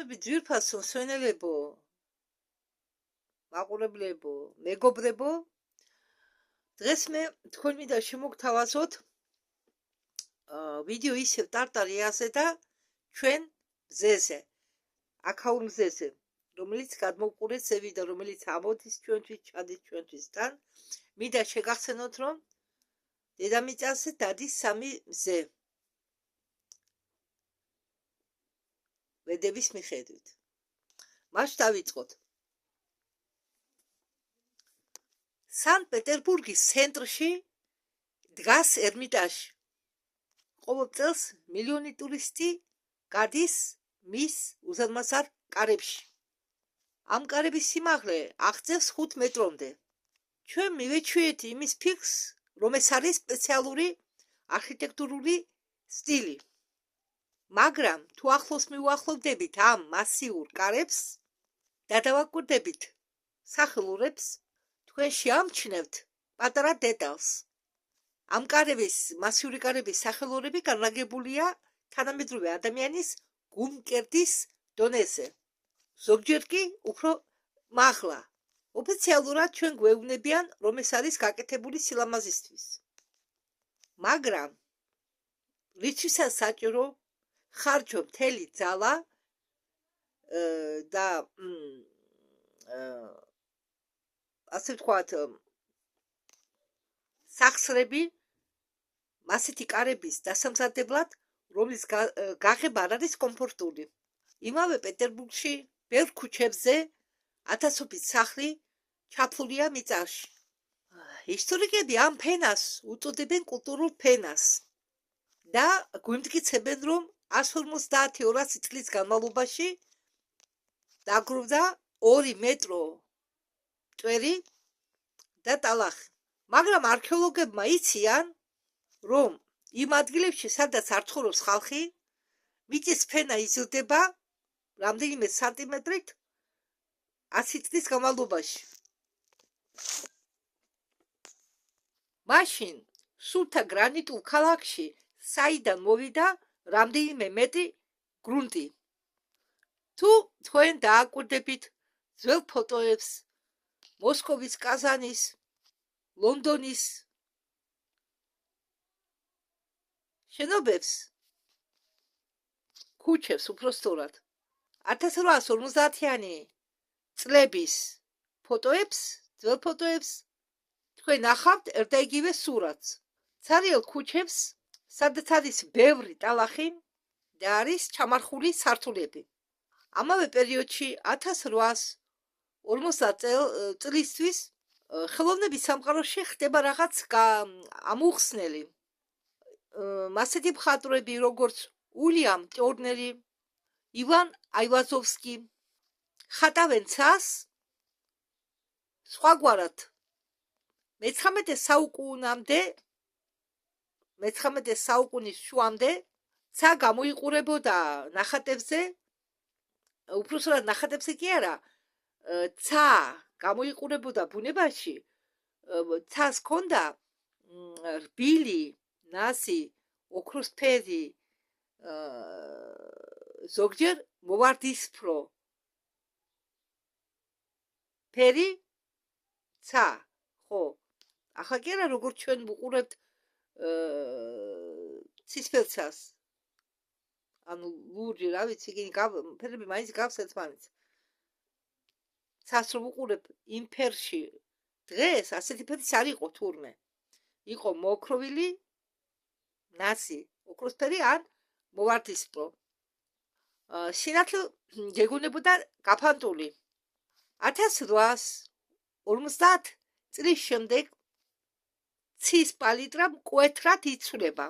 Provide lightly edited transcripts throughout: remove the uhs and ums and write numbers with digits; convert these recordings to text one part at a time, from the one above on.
მოგესალმებით ძვირფასო მსვენელებო, მაყურებლებო, მეგობრებო. დღეს მე თქვენ მინდა შემოგთავაზოთ ვიდეო ისევ ტარტარიაზე და ჩვენ მზეზე, აქაურ მზეზე, რომელიც გადმოვყურეთ ეს ვიდეო, რომელიც ამოდის ჩვენთვის, ჩადის ჩვენთვის თან. მინდა შეგახსენოთ, რომ დედამიწაზე დადის 3 მზე. ვედების მიხედვით. მას დავიწყოთ. სანქტ-პეტერბურგის ცენტრში დგას ერმიტაჟი. ყოველ წელს მილიონი ტურისტი გადის მის უზარმაზარ კარებში. ამ კარების სიმაღლე აღწევს 5 მეტრამდე. ჩვენ მივეჩვიეთ იმის ფიქს, რომ ეს არის სპეციალური არქიტექტურული სტილი. მაგრამ თუ ახლოს მივუახლოვდებით ამ მასიურ კარებს და დავაკვირდებით სახელურებს, თქვენ შეამჩნევთ პატარა დეტალს. ამ კარების, მასიური კარების სახელურები განლაგებულია თანამედროვე ადამიანის გულმკერდის დონეზე. ზოგჯერ კი უფრო მაღლა. ოფიციალურად ჩვენ გვეუბნებიან, რომ ეს არის გაკეთებული სილამაზისთვის. მაგრამ რითვისაც საჭირო ხარჯო მთელი ძალა და ასე ვთქვათ, სახსრები მასეთი კარების დასამზადებლად, რომლის გაღება არ არის კომფორტული. იმავე პეტერბურგში ბევრ ქუჩებზე ათასობით სახლი ჩაფლულია მიწაში. ისტორიკები ამ ფენას უწოდებენ კულტურულ ფენას და გვიმტკიცებენ, რომ 150-200 წლის განმავლობაში დაგროვდა 2 მეტრო მტვერი და ტალახი. მაგრამ არქეოლოგებმა იციან, რომ იმ ადგილებში, სადაც არ ცხოვრობს ხალხი, მიწის ფენა იზრდება რამდენიმე სანტიმეტრით 100 წლის განმავლობაში. მაშინ სულთა გრანიტულ ქალაქში საიდან მოვიდა რამდენიმე მეტრი გრუნტი. თუ თქვენ დააკვირდებით ძველ ფოტოებს მოსკოვის, კაზანის, ლონდონის შენობებს, ქუჩებს უпростоრად 1850-იანი წლების ფოტოებს, ძველ ფოტოებს, თქვენ ნახავთ ერთ და იგივე სურათს. ცარიელ ქუჩებს, სადაც არის ბევრი ტალახი და არის ჩამარხული სართულები. ამავე პერიოდში 1850 წლისთვის ხელოვნების სამყაროში ხდება რაღაც ამოუხსნელი. მასეთი მხატვრები, როგორც უილიამ ტერნერი, ივან აივაზოვსკი ხატავენ ცას სხვაგვარად. მე-19 საუკუნის შუამდე ცა გამოიყურებოდა ნახატებზე, უпростоრად ნახატებზე კი არა, ცა გამოიყურებოდა ბუნებაში, ცას ჰქონდა რბილი, ნაზი, ოქროსფერი, ზოგჯერ მოვარდისფრო ფერი ცა, ხო. ახლა კი არა, როგორც ჩვენ ვუყურებთ ცისფერცას, ანუ ლურჯი, რა ვიცი, იგი ფერები მაინც გავს ერთმანეთს. ცას რომ ვუყურებ იმ ფერში დღეს, ასეთი ფერის არ იყო თურმე. იყო მოოქროვილი, ნაზი, ოქროსფერი ან მოვარდისფრო. სინათლე გეგონებოდა გაფანტული. 1850 წლის შემდეგ ცის პალიტრა მკვეთრად იცვლება.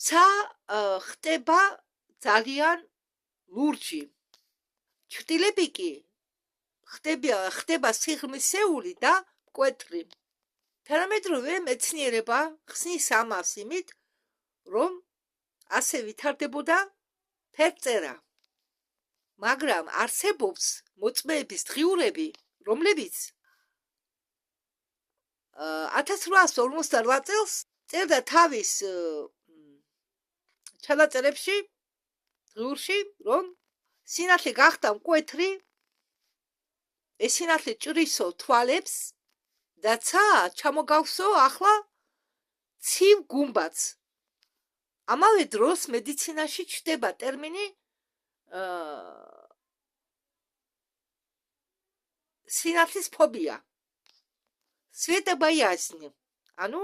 ცა ხდება ძალიან ლურჯი. ჩრდილები კი ხდება სიღრმისეული და მკვეთრი. თანამედროვე მეცნიერება ხსნის ამას იმით, რომ ასე ვითარდებოდა ფერწერა. მაგრამ არსებობს მოწმეების დღიურები, რომლებიც 1858 წელს წერდა თავის ჩანაწერებში დღიურში, რომ სინათლე გახდა მკვეთრი, ეს სინათლე ჭრისო თვალებს და ცა ჩამოგავსო ახლა ცივ გუმბათს. ამავე დროს მედიცინაში ჩნდება ტერმინი სინათლის ფობია. სვეტებაიაზნი. ანუ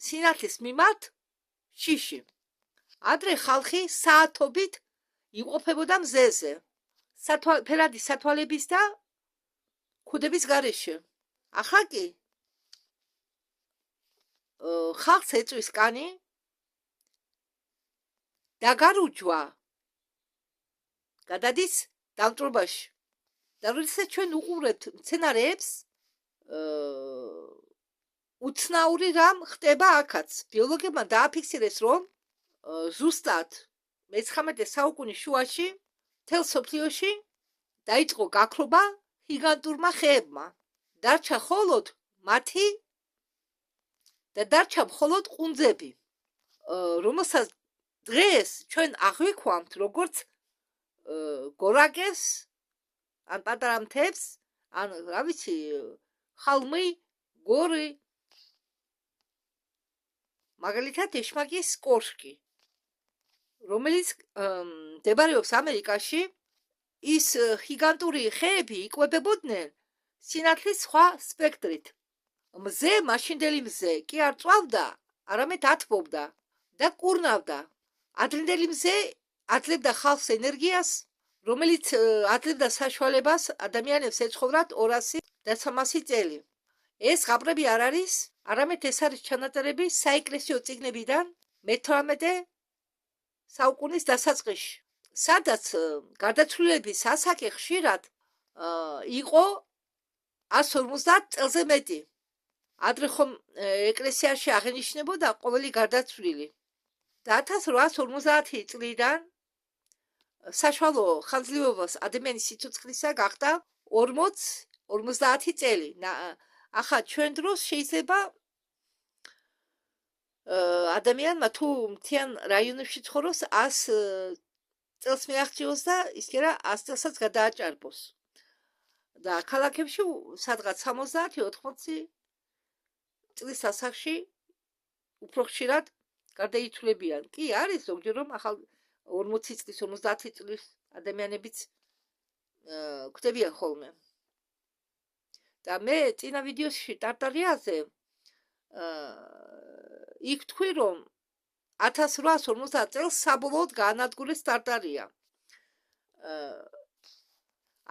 სინათლის მიმართ შიში. ადრე ხალხი საათობით იყოფებოდა მზეზე. ფერადი სათვალების და ქუდების გარეშე. ახლა კი ხალხს ეწვის კანი დაგარუჯვა გადადის დამწვრობაში. და როდესაც ჩვენ უყურებთ მცენარეებს, უცნაური რამ ხდება აქაც. ბიოლოგებმა დააფიქსირეს, რომ ზუსტად მე-19 საუკუნის შუაში მთელ მსოფლიოში დაიწყო გაქრობა გიგანტურმა ხეებმა. დარჩა მხოლოდ მათი და დარჩა მხოლოდ ყუნძები, რომელსაც დღეს ჩვენ აღვიქვამთ როგორც გორაკებს, ან პატარა მთებს, ან რა ვიცი, ხალმი, გორი. მაგალითად ეშმაკის კოშკი, რომელიც მდებარეობს ამერიკაში, ის გიგანტური ხეები იკვებებოდნენ სინათლის სხვა სპექტრით. მზე, მაშინდელი მზე კი არ წვავდა, არამედ ათბობდა და კურნავდა. ადრინდელი მზე აძლევდა ხალხს ენერგიას, რომელიც აძლევდა საშუალებას ადამიანებს ეცხოვრათ 200 და 300 წელი. ეს ღაბრები არ არის, არამედ ეს არის ჩანაწერები საეკლესიო წიგნებიდან მე-18 საუკუნის დასაწყისში, სადაც გარდაცვლილების ასაკი ხშირად იყო 150 წელზე მეტი. ადრე ხომ ეკლესიაში აღენიშნებოდა ყოველი გარდაცვლილი. და 1850 წლიდან საშუალო ხანძლივობას ადამიანის სიცოცხლისა გახდა 40-50 წელი. ახლა ჩვენ დროს შეიძლება ადამიანმა თუ მთიან რაიონებში ცხოვრობს 100 წელს მიაღწიოს და ისე 100 წელსაც გადააჭარბოს. და ქალაქებში სადღაც 70-80 წლის ასაკში უფრო ხშირად გარდაიცვლებიან. კი არის ზოგჯერ რომ ახალ 40 წლის, 50 წლის ადამიანებიც გვხვდებიან ხოლმე. და მე წინა ვიდეოში ტარტარიაზე იქ თქვი რომ 1850 წელს საბოლოოდ გაანადგურეს ტარტარია.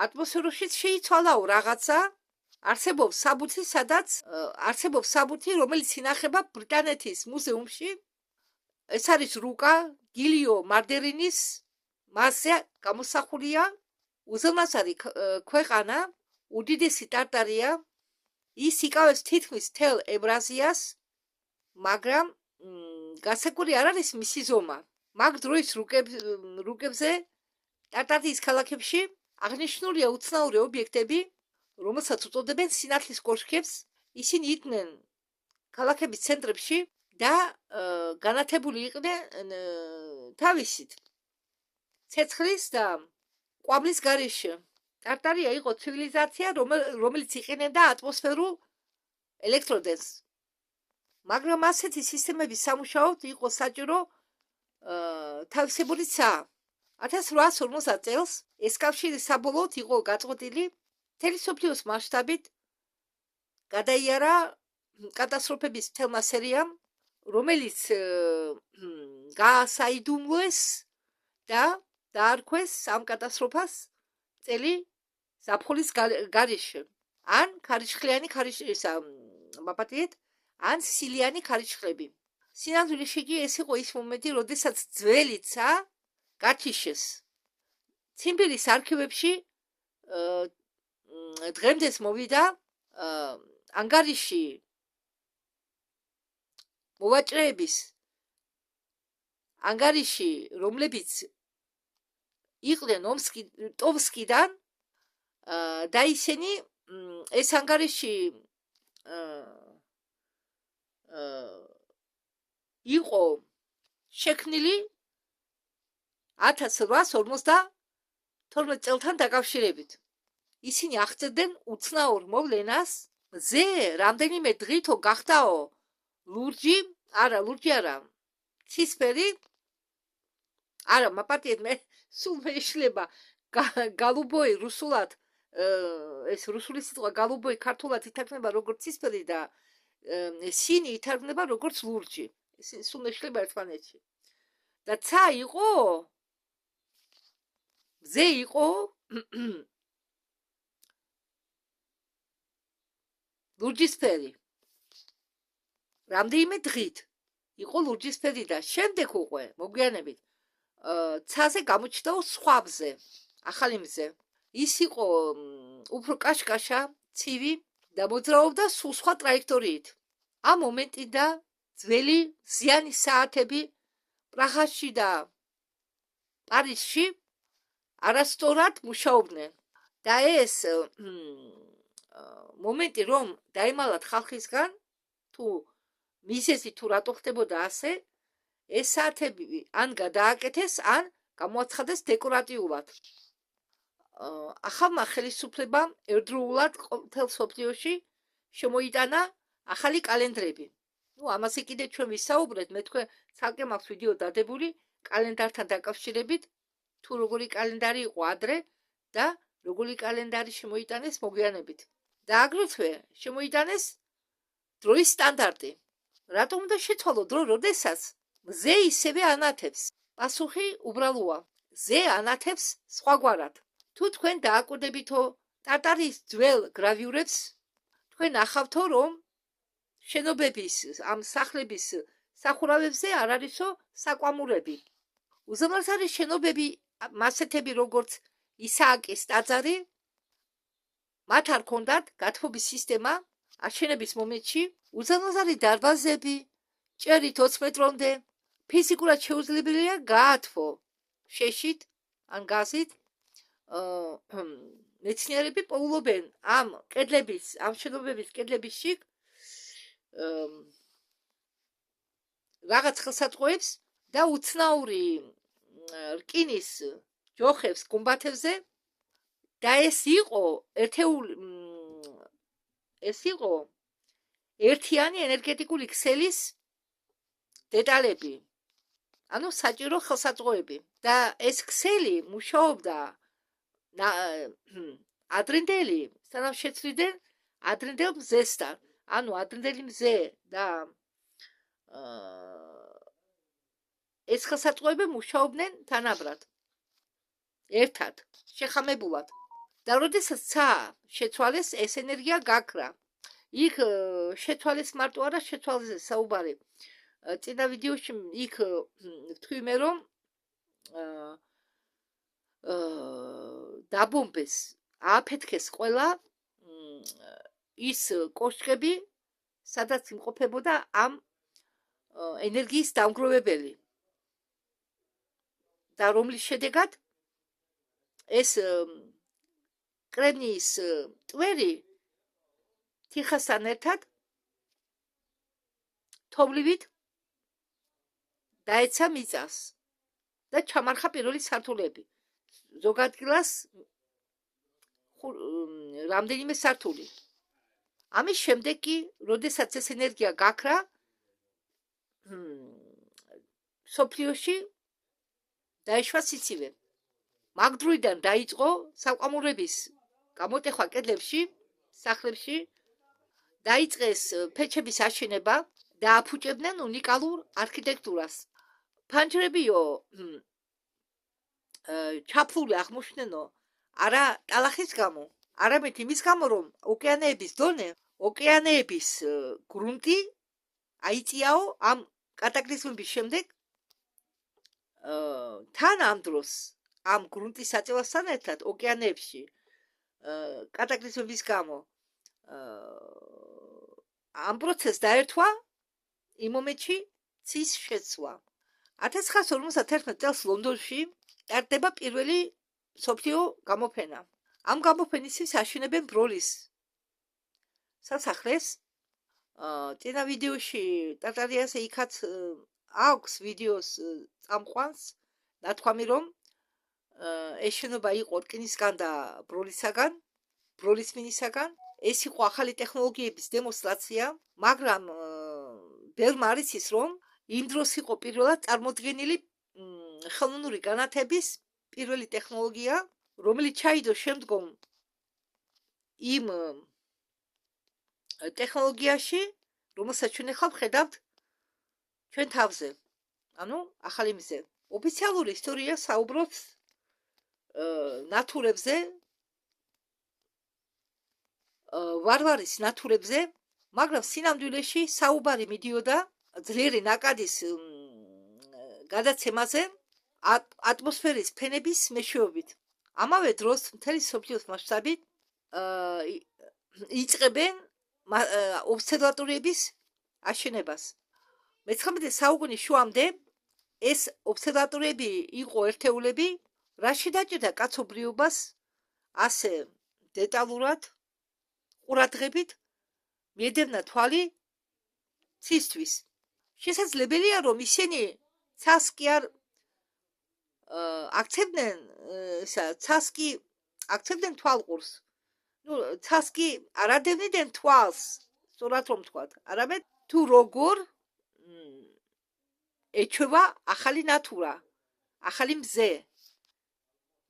ატმოსფეროშიც შეიცვალაო რაღაცა, არსებობს საბუთი, სადაც არსებობს საბუთი, რომელიც ინახება ბრიტანეთის მუზეუმში. ეს არის რუკა გილიო მარდერინის მასზე გამოსახულია. უზარმაზარი ქვეყანა, უდიდესი ტარტარია, ის იკავებს თითქმის მთელ ევრაზიას, მაგრამ გასაგები არ არის მისი ზომა. მაგ დროის რუკებზე ტარტარიის ქალაქებში აღნიშნულია უცნაური ობიექტები, რომელსაც უწოდებენ სინათლის კოშკებს. ისინი იყვნენ ქალაქების ცენტრებში და განათებული იყვნენ თავისით ცეცხლის და ყვავლის გარეშე. ტარტარია იყო ცივილიზაცია, რომელიც იყენებდა ატმოსფერულ ელექტროდენს. მაგრამ ასეთი სისტემების სამუშაოდ იყო საჭირო თავისებური ცა. 1850 წელს ეს კავშირი საბოლოოდ იყო გაწყვეტილი. მთელი მსოფლიოს მასშტაბით გადაიარა კატასტროფების მთელმა სერიამ, რომელიც გაასაიდუმლოეს და დაარქვეს ამ კატასტროფას წელი ზაფხულის გარეშე. ან ქარიშხლიანი მაპატიეთ, ან სილიანი ქარიშხლები. სინამდვილეში კი ეს იყო ის მომენტი, როდესაც ძველი ცა გაჩიშეს. ციმბირის არქივებში დღემდეც მოვიდა ანგარიში მოვაჭრეების ანგარიში, რომლებიც იყვნენ ტომსკიდან და ისინი ეს ანგარიში იყო შექმნილი 1852 წელთან დაკავშირებით. ისინი აღწერდნენ უცნაურ მოვლენას, მზე რამდენიმე დღითო გახდაო ლურჯი არა, ცისფერი არა, მაპატიეთ მე სულ მეშლება გალუბოი რუსულად ეს რუსული სიტყვა გალუბოი ქართულად ითარგმნება როგორც ცისფერი და სინი ითარგმნება როგორც ლურჯი. სულ მეშლება ერთმანეთში. და ცა იყო მზე იყო ლურჯისფერი. რამდენიმე დღით იყო ლურჯისფერი და შემდეგ უკვე მოგვიანებით ცაზე გამოჩნდაო სხვა მზე, ახალი მზე. ის იყო უფრო კაშკაშა, ცივი და მოძრაობდა სულ სხვა ტრაექტორიით. ამ მომენტიდან ძველი ზიანის საათები პრაღაში და პარიზში არასწორად მუშაობდნენ. და ეს მომენტი რომ დაიმალათ ხალხისგან, თუ მიზეზი თუ რატო ხდებოდა ასე, ეს საათები ან გადააკეთეს, ან გამოაცხადეს დეკორატიულად. ახალმა ხელისუფლებამ ერთდროულად მთელ მსოფლიოში შემოიტანა ახალი კალენდრები. ამაზე კიდე ჩვენ ვისაუბრეთ, მე თქვენ ცალკე მაქვს ვიდეო დადებული კალენდართან დაკავშირებით, თუ როგორი კალენდარი იყო ადრე და როგორი კალენდარი შემოიტანეს მოგვიანებით. და აგრეთვე შემოიტანეს დროის სტანდარტი. რატომ უნდა შეცვალო დრო, როდესაც მზე ისევე ანათებს? პასუხი უბრალოა. მზე ანათებს სხვაგვარად. თუ თქვენ დააკვირდებითო ტარტარიის ძველ გრავიურებს, თქვენ ახავთო, რომ შენობების ამ სახლების სახურავებზე არ არისო საკვამურები. უზარმაზარი შენობები მასეთები როგორც ისააკის ტაძარი, მათ არ ქონდათ გათბობის სისტემა აშენების მომენტში, უზარმაზარი დარბაზები, ჭერით 20 მეტრამდე, ფიზიკურად შეუძლებელია გაათბო შეშით ან გაზით. მეცნიერები პოულობენ ამ შენობების კედლების შიგ რაღაც ხელსაწყოებს და უცნაური რკინის ჯოხებს გუმბათებზე და ეს იყო ერთიანი ენერგეტიკული ქსელის დეტალები, ანუ საჭირო ხელსაწყოები. და ეს ქსელი მუშაობდა ადრინდელი, სანამ შეცვლიდნენ ადრინდელ მზესთან. ანუ ადრინდელი მზე და ეს ხელსაწყოები მუშაობდნენ თანაბრად, ერთად, შეხამებულად. და როდესაც ცა შეცვალეს, ეს ენერგია გაქრა. იქ შეცვალეს მარტო არა, შეცვალეს საუბარი. წინა ვიდეოში იქ ვთქვი მე, რომ დაბომბეს, ააფეთქეს ყველა ის კოშკები, სადაც იმყოფებოდა ამ ენერგიის დამგროვებელი. და რომლის შედეგად ეს კრემნიის ტვერი თიხასთან ერთად თოვლივით დაეცა მიწას და ჩამარხა პირველი სართულები. ზოგ ადგილას რამდენიმე სართული. ამის შემდეგ კი, როდესაც ეს ენერგია გაქრა, მსოფლიოში დაიშვა სიცივე. მაგ დროიდან დაიწყო საკვამურების გამოტეხვა კედლებში, სახლებში, დაიწყეს ფეჩების აშენება და აფუჭებდნენ უნიკალურ არქიტექტურას. ფანჯრებიო ჩაფლული აღმოჩნდნენო არა ტალახის გამო, არამედ იმის გამო, რომ ოკეანეების დონე, ოკეანეების გრუნტი აიწიაო ამ კატაკლიზმების შემდეგ. თან ამ დროს ამ გრუნტის აწევასთან ერთად ოკეანეებში კატაკლიზმების გამო ამ პროცესს დაერთვა იმ მომენტში ცის შეცვლა. 1951 წელს ლონდონში ტარდება პირველი მსოფლიო გამოფენა. ამ გამოფენისთვის აშენებენ ბროლის სასახლეს. წინა ვიდეოში ტარტარიაზე იქაც აქვს ვიდეოს წამყვანს, ნათქვამი რომ ეს შენობა იყო რკინისგან და ბროლის მინისაგან. ეს იყო ახალი ტექნოლოგიების დემონსტრაცია, მაგრამ ბევრმა არის ის რომ იმ დროს იყო პირველად წარმოდგენილი ხელოვნური განათების პირველი ტექნოლოგია, რომელიც ჩაიდო შემდგომ იმ ტექნოლოგიაში, რომელსაც ჩვენ ახლა ვხედავთ ჩვენ თავზე. ანუ ახალი მზე. ოფიციალური ისტორია საუბრობს ნათურებზე, ვარვარის ნათურებზე, მაგრამ სინამდვილეში საუბარი მიდიოდა ძლიერი ნაკადის გადაცემაზე ატმოსფერის ფენების მეშვეობით. ამავე დროს მთელი მსოფლიოს მასშტაბით იწყებენ ობსერვატორიების აშენებას. მე-19 საუკუნის შუამდე ეს ობსერვატორიები იყო ერთეულები, რაში დაჭერდა კაცობრიობას ასე დეტალურად ყურადღებით მიედევნა თვალი ცისთვის. შესაძლებელია რომ ისინი ცას კი არ აქცევდნენ თვალყურს. ცას კი არ ადევნიდნენ თვალს, სწორად რომ ვთქვათ, არამედ თუ როგორ ეჩვევა ახალი ნათურა, ახალი მზე,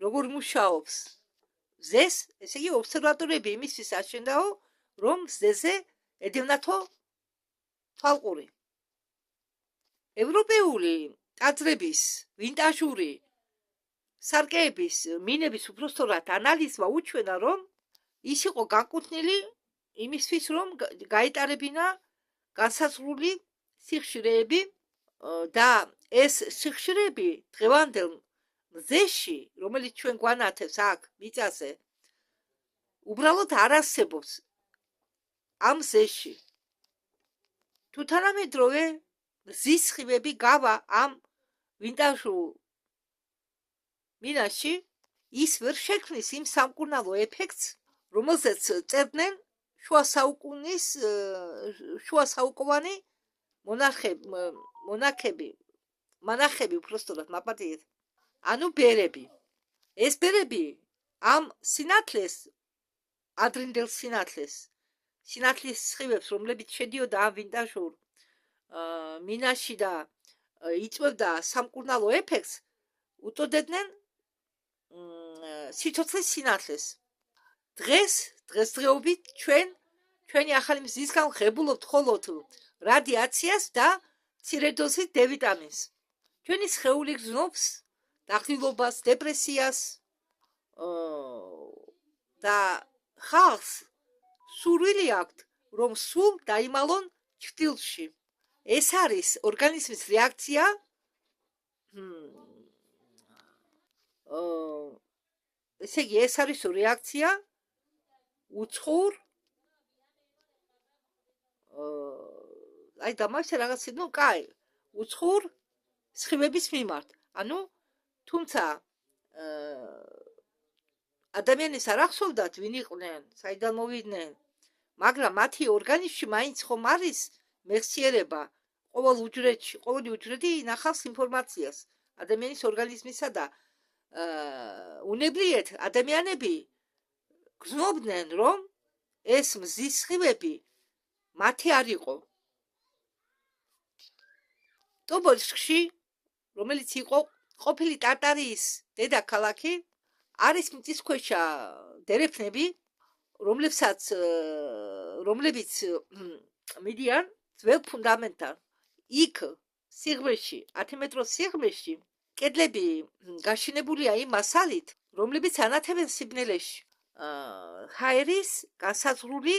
როგორ მუშაობს მზეს, ესე იგი ობსერვატორიები იმისთვის აშენდაო, რომ მზეზე ედევნათო თვალყური. ევროპეული ტაძრების, ვინტაჟური სარკეების, მინების უпростоრად ანალიზმა უჩვენა, რომ ის იყო განკუთვნილი იმისთვის, რომ გაეტარებინა განსაზღვრული სიხშირეები და ეს სიხშირეები დღევანდელ მზეში, რომელიც ჩვენ გვანათებს აქ მიწაზე, უბრალოდ არ არსებობს ამ მზეში. თუ თანამედროვე მზის სხივები გავა ამ ვინტაჟურ მინაში, ის ვერ შექმნის იმ სამკურნალო ეფექტს, რომელზეც წერდნენ შუა საუკუნოვანი მონახები უпростоრად მაპატიეთ. ანუ ბერები. ეს ბერები ამ სინათლეს, ადრინდელ სინათლის სხივებს, რომლებიც შედიოდა ამ ვინტაჟურ მინაში და იწვევდა სამკურნალო ეფექტს, უწოდებდნენ სიცოცხლის სინათლეს. დღესდღეობით ჩვენი ახალი მზისგან ვღებულობთ მხოლოდ რადიაციას და მცირე დოზით D ვიტამინს. ჩვენი სხეული გრძნობს დახილობას, დეპრესიას და ხალხს სურვილი აქვთ, რომ სულ დაიმალონ ჩრდილში. ეს არის ორგანიზმის რეაქცია ესე იგი, ეს არის რეაქცია უცხოურ დამავშე რაღაცი, კაი, უცხოურ სხივების მიმართ. ანუ თუმცა ადამიანის არ ახსოვდათ ვინ იყვნენ, საიდან მოვიდნენ, მაგრამ მათი ორგანიზმში მაინც ხომ არის მეხსიერება, ყოველი უჯრედი ინახავს ინფორმაციას ადამიანის ორგანიზმისა და უნებლიეთ ადამიანები გრძნობდნენ, რომ ეს მზის სხივები მათი არ იყო. ტობოლსკში, რომელიც იყო ყოფილი ტარტარიის დედაქალაქი, არის მიწისქვეშა დერეფნები, რომლებიც მიდიან ძველ ფუნდამენტთან. იქ სიღრმეში, 10 მეტროს სიღრმეში, კედლები გაშენებულია იმ მასალით, რომლებიც ანათებენ სიბნელეში. ჰაერის განსაზღვრული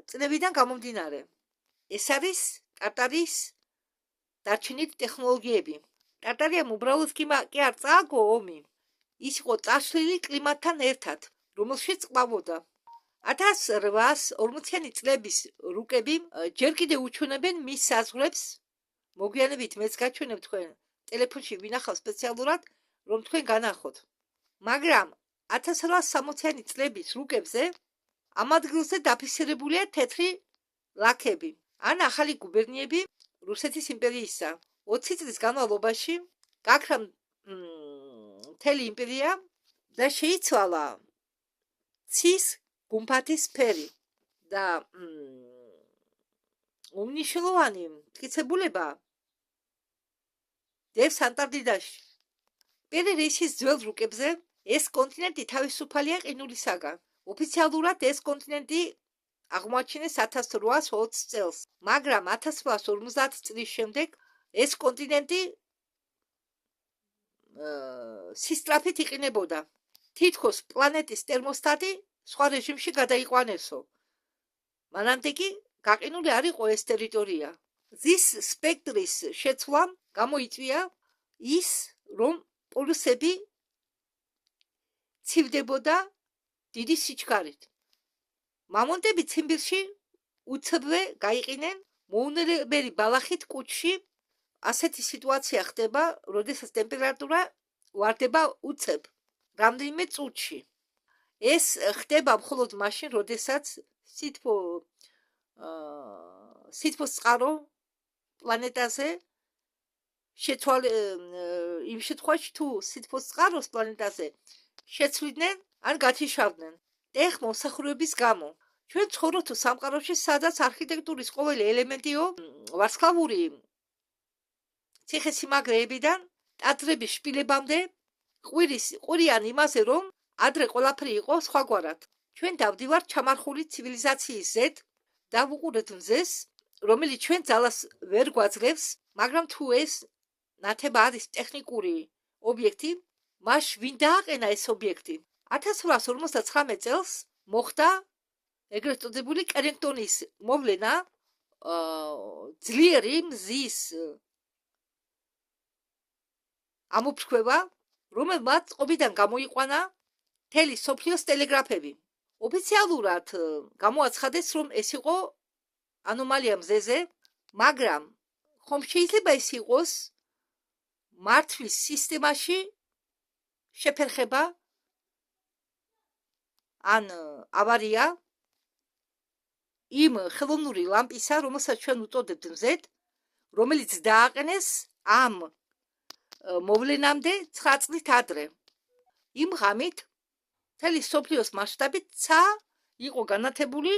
წნევიდან გამომდინარე. ეს არის ტარტარიის დარჩენილი ტექნოლოგიები. ტარტარიამ უბრალოდ კი არ წააგო ომი. ის იყო წაშლილი კლიმატთან ერთად, რომელშიც ყვავოდა. 1840-იანი წლების რუკები ჯერ კიდევ უჩვენებენ მის საზღვრებს. მოგვიანებით მეც გაჩვენებ თქვენ ტელეფონში ვინახავ სპეციალურად, რომ თქვენ განახოთ. მაგრამ 1860-იანი წლების რუკებზე ამ ადგილზე დაფიქსირებულია თეთრი ლაქები. ან ახალი გუბერნიები, რუსეთის იმპერიისა. 20 წლის განმავლობაში გაქრა მთელი იმპერია და შეიცვალა ცის გუმბათის ფერი და უმნიშვნელოვანი მტკიცებულება დევს ანტარქტიდაში. პირველი რეისის ძველ რუკებზე ეს კონტინენტი თავისუფალია ყინულისაგან. ოფიციალურად ეს კონტინენტი აღმოაჩინეს 1820 წელს, მაგრამ 1850 წლის შემდეგ ეს კონტინენტი სისწრაფით იყინებოდა. თითქოს პლანეტის ტერმოსტატი სხვა რეჟიმში გადაიყვანესო. მანამდე კი გაყინული არ იყო ეს ტერიტორია. ზის სპექტრის შეცვლამ გამოიწვია ის, რომ პოლუსები ცივდებოდა დიდი სიჩქარით. მამონტები ციმბირში უცბვე გაიყინენ, მოუნერებელი ბალახით კუჭში ასეთი სიტუაცია ხდება, როდესაც ტემპერატურა ვარდება უცებ რამდენიმე წუთში. ეს ხდება მხოლოდ მაშინ, როდესაც სითბოს წყარო პლანეტაზე იმ შემთხვევაში თუ სითბოს წყაროს პლანეტაზე შეცვლიდნენ ან გათიშავდნენ ტექნომოსახურების გამო. ჩვენ ცხოვრობთ სამყაროში, სადაც არქიტექტურის ყოველი ელემენტიო ვარსკვლავური ციხესიმაგრეებიდან ტაძრების შპილებამდე ყვირიან იმაზე, რომ ადრე ყველაფერი იყო სხვაგვარად. ჩვენ დავდივართ ჩამარხული ცივილიზაციის ზედ და ვუყურებთ მზეს, რომელიც ჩვენ ძალას ვერ გვაძლევს, მაგრამ თუ ეს ნათება არის ტექნიკური ობიექტი, მას ვინ დააყენა ეს ობიექტი? 1859 წელს მოხდა ეგრეთ წოდებული კერინგტონის მოვლენა, ძლიერი მზის ამოფრქვევა, რომელმაც წყობიდან გამოიყვანა მთელი სოფლიოს ტელეგრაფები. ოფიციალურად გამოაცხადეს, რომ ეს იყო ანომალია მზეზე, მაგრამ ხომ შეიძლება ეს იყოს მართვის სისტემაში შეფერხება ან ავარია იმ ხელოვნური ლამპისა, რომელსაც ჩვენ უწოდებთ მზედ, რომელიც დააყენეს ამ მოვლენამდე 9 წლით ადრე. იმ ღამით მთელი სოფლიოს მასშტაბით ცა იყო განათებული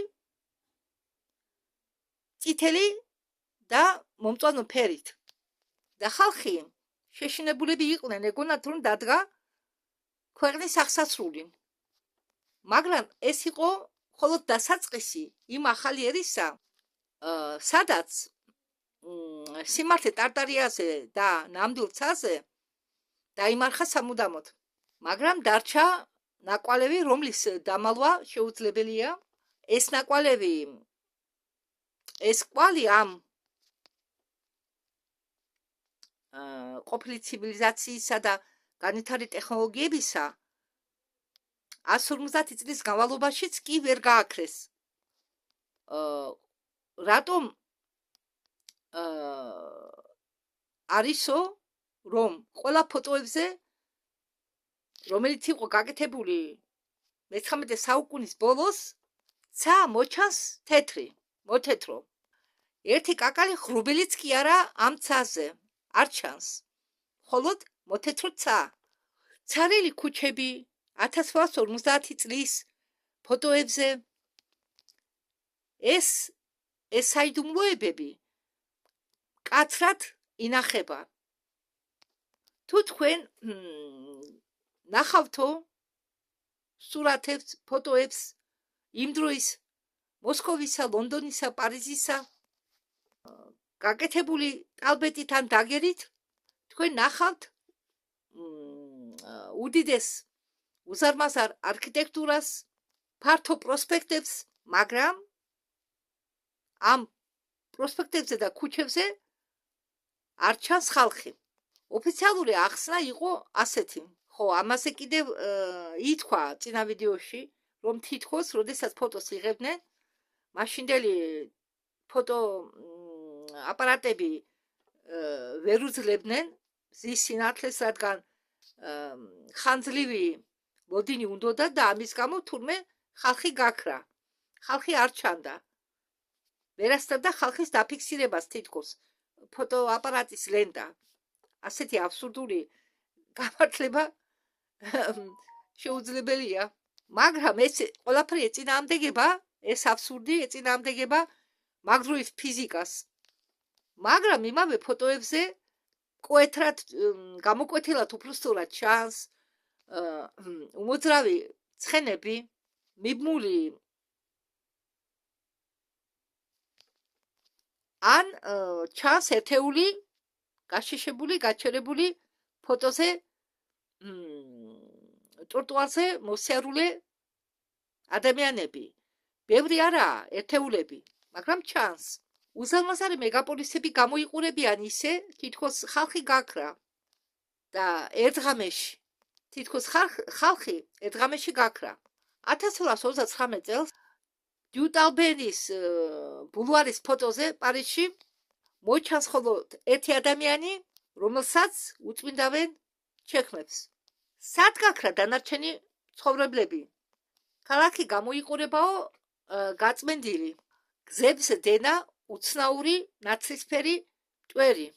წითელი და მომწვანო ფერით. და ხალხი შეშინებულები იყვნენ, ეგონათ, რომ დადგა ქვეყნის აღსასრული. მაგრამ ეს იყო მხოლოდ დასაწყისი იმ ახალი ერისა, სადაც სიმართლე ტარტარიაზე და ნამდვილ ცაზე დაიმარხა სამუდამოდ. მაგრამ დარჩა ნაკვალევი, რომლის დამალვა შეუძლებელია. ეს ნაკვალევი, ეს კვალი ამ ყოფილი ცივილიზაციისა და განვითარებული ტექნოლოგიებისა 150 წლის განმავლობაშიც კი ვერ გააქრეს. რატომ არისო, რომ ყველა ფოტოებზე, რომელიც იყო გაკეთებული მე-19 საუკუნის ბოლოს, ცა მოჩანს თეთრი, მოთეთრო. ერთი კაკალი ღრუბელიც კი არა ამ ცაზე არ ჩანს, მხოლოდ მოთეთრო ცა. ცარიელი ქუჩები 1850 წლის ფოტოებზე ეს საიდუმლოებები კაცრად ინახება. თუ თქვენ ნახავთო სურათებს, ფოტოებს იმ დროის მოსკოვისა, ლონდონისა, პარიზისა გაკეთებული ტალბეტით ან დაგერით, თქვენ ნახავთ უდიდეს უზარმაზარ არქიტექტურას, ფართო პროსპექტებს, მაგრამ ამ პროსპექტებზე და ქუჩებზე არ ჩანს ხალხი. ოფიციალური ახსნა იყო ასეთი. ხო, ამაზე კიდევ ითქვა წინა ვიდეოში, რომ თითქოს, როდესაც ფოტოს იღებდნენ, მაშინდელი ფოტო აპარატები ვერ უძლებდნენ ზის სინათლეს, რადგან ხანძლივი მოდინი უნდოდა და ამის გამო თურმე ხალხი გაქრა. ხალხი არ ჩანდა. ვერ ასწრებდა ხალხის დაფიქსირებას თითქოს. ფოტოაპარატის ლენტა. ასეთი აბსურდული გამართლება შეუძლებელია. მაგრამ ეს ყველაფერი ეწინააღმდეგება, ეს აბსურდი ეწინააღმდეგება მაგდროის ფიზიკას. მაგრამ იმავე ფოტოებზე კვეთრად გამოკვეთილად უფრო სწორად ჩანს უმოძრავი ცხენები, მიბმული ან ჩანს ერთეული გაშიშებული, გაჩერებული ფოტოზე ტროტუარზე მოსიარულე ადამიანები. ბევრი არაა ერთეულები, მაგრამ ჩანს. უზარმაზარი მეგაპოლისები გამოიყურებიან ისე, თითქოს ხალხი გაქრა და ერთ ღამეში, თითქოს ხალხი ერთ ღამეში გაქრა. 1829 წელს დიუტალბენის ბულვარის ფოტოზე პარიზში მოჩანს მხოლოდ ერთი ადამიანი, რომელსაც უწმინდავენ ჩექმებს. სად გაქრა დანარჩენი ცხოვრებლები? ქალაქი გამოიყურებაო გაწმენდილი. გზებს დენა უცნაური ნაცრისფერი მტვერი,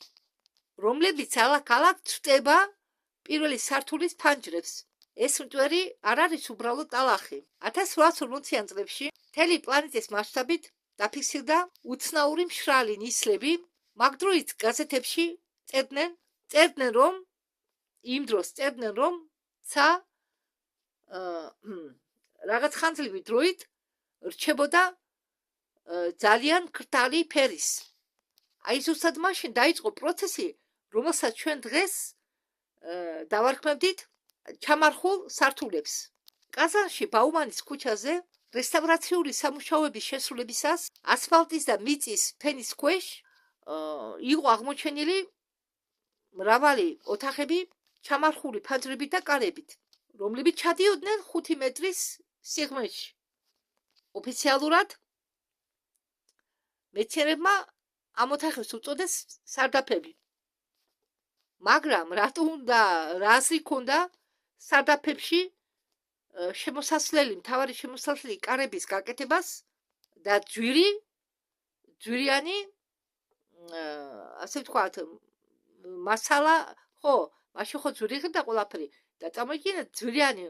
რომლებიც ალაგ-ალაგ ცვდება პირველი სართულის ფანჯრებს. ეს მტვერი არ არის უბრალოდ ტალახი. 1840-იან წლებში მთელი პლანეტის მასშტაბით დაფიქსირდა უცნაური მშრალი ნისლები. მაგ დროით გაზეთებში წერდნენ რომ იმ დროს წერდნენ რომ ცა რაღაც ხანძლივი დროით რჩებოდა ძალიან ქრთალი ფერის. აი ზუსტად მაშინ დაიწყო პროცესი, რომელსაც ჩვენ დღეს დავარქმევდით ჩამარხულ სართულებს. კაზანში ბაუმანის ქუჩაზე რესტავრაციული სამუშაოების შესრულებისას ასფალტის და მიწის ფენის ქვეშ იყო აღმოჩენილი მრავალი ოთახები ჩამარხული ფანჯრებით და კარებით, რომლებიც ჩადიოდნენ 5 მეტრის სიღრმეში. ოფიციალურად მეცნიერებმა ამ ოთახებს უწოდეს სარდაფები. მაგრამ რატო უნდა რა აზრი ქონდა სარდაფებში მთავარი შემოსასვლელი კარების გაკეთებას და ჯვირიანი ასე ვთქვათ მასალა, ხო, მაშინ ხო ჯვირი ღირდა ყველაფერი და წარმოიდგინეთ ჯვირიანი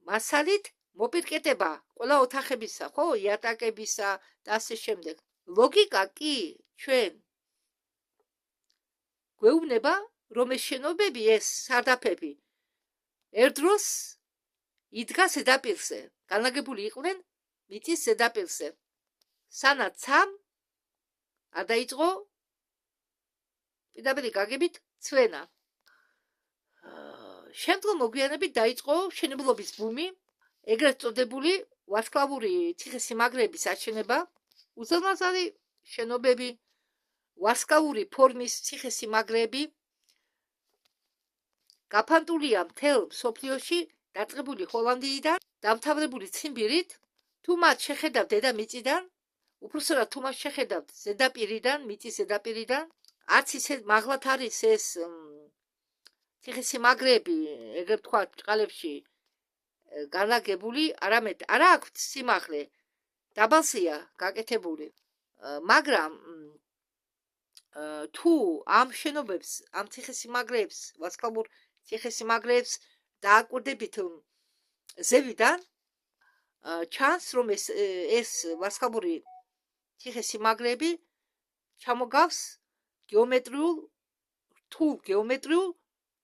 მასალით მოპირკეტება ყველა ოთახებისა, ხო, იატაკებისა და ასე შემდეგ. ლოგიკა კი ჩვენ გვეუბნება, რომ ეს შენობები, ეს სარდაფები ერთდროს იდგა ზედაპირზე, განლაგებული იყვნენ მიწის ზედაპირზე. სანაც ამ არ დაიწყო პირდაპირი გაგებით ცვენა. შემდგომ მოგვიანებით დაიწყო მშენებლობის ბუმი, ეგრეთ წოდებული ვარსკვლავური ციხესიმაგრეების აშენება. უზარმაზარი შენობები, ვარსკვლავური ფორმის ციხესიმაგრეები გაფანტულია მთელ მსოფლიოში, დაწყებული ჰოლანდიიდან, დამთავრებული ციმბირით. თუ მათ შეხედავთ დედამიწიდან, უпроსტად თუ მათ შეხედავთ ზედაპირიდან, მიწის ზედაპირიდან, არც ისე მაღლად არის ეს ციხესიმაგრეები, ეგრეთ ვთქვათ, ბრჭყალებში განლაგებული, არამედ არა აქვთ სიმაღლე, დაბალზეა გაკეთებული. მაგრამ თუ ამ შენობებს, ამ ციხესიმაგრეებს, ვარსკვლავურ ციხესიმაგრეებს დააკვირდებით ზევიდან, ჩანს რომ ეს ვარსკვლავური ციხესიმაგრეები ჩამოგავს გეომეტრიულ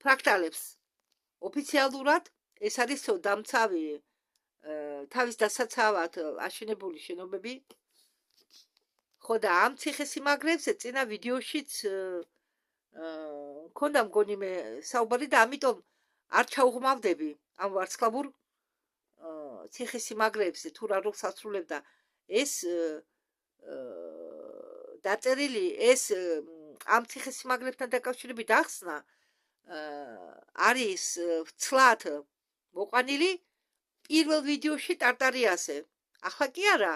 ფრაქტალებს. ოფიციალურად ეს არის დამცავი თავის დასაცავად აშენებული შენობები. ხო და ამ ციხესიმაგრეებზე წინა ვიდეოშიც მქონდა მგონი მე საუბარი და ამიტომ არ ჩაუღმავდები ამ ვარსკვლავურ ციხესიმაგრეებზე თუ რა როლს ასრულებდა ეს დაწერილი ეს ამ ციხესიმაგრებთან დაკავშირებით ახსნა არის ვცლად მოყვანილი პირველ ვიდეოში ტარტარიაზე. ახლა კი არა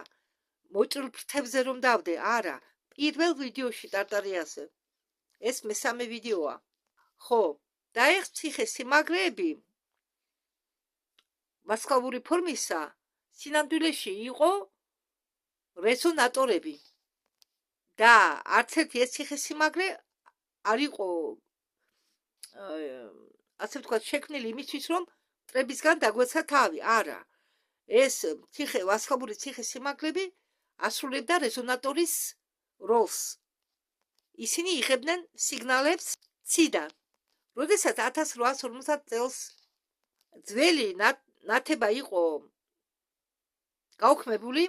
მოჭრილ ფრთებზე რომ დავდე, არა, პირველ ვიდეოში ტარტარიაზე. ეს მესამე ვიდეოა. ხო, და ეს ციხესიმაგრეები ვარსკვლავური ფორმისა სინამდვილეში იყო რეზონატორები. და არც ერთი ეს ციხესიმაგრე არ იყო ასე ვთქვათ შექმნილი იმისთვის რომ მტრებისგან დაგვეცა თავი, არა. ეს ვასხაბური ციხის სიმაღლები ასრულებდა რეზონატორის როლს. ისინი იღებდნენ სიგნალებს ციდან. როდესაც 1850 წელს ძველი ნათება იყო გაუქმებული,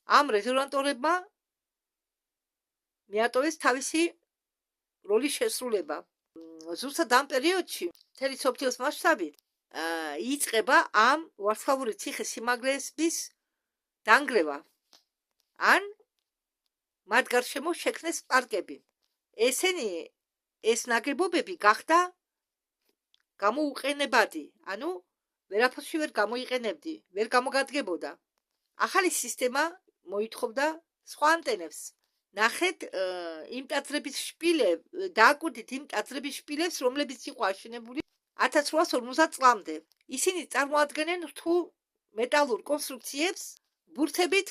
ამ რეზონატორებმა მიატოვეს თავისი როლის შესრულება. ზუსტად ამ პერიოდში მთელი მსოფლიოს მასშტაბით იწყება ამ ვარსკვლავური ციხის სიმაღლეების დანგრევა. ან მათ გარშემო შექმნეს პარკები. ეს ნაგებობები გახდა გამოუყენებადი, ანუ ვერაფერში ვერ გამოიყენებდი, ვერ გამოგადგებოდა. ახალი სისტემა მოითხოვდა სხვა ანტენებს. ნახეთ იმ ტაძრების შპილებს, დააკვირდით იმ ტაძრების შპილებს, რომლებიც იყო აშენებული 1850 წლამდე. ისინი წარმოადგენენ რთულ მეტალურ კონსტრუქციებს, ბურთებით,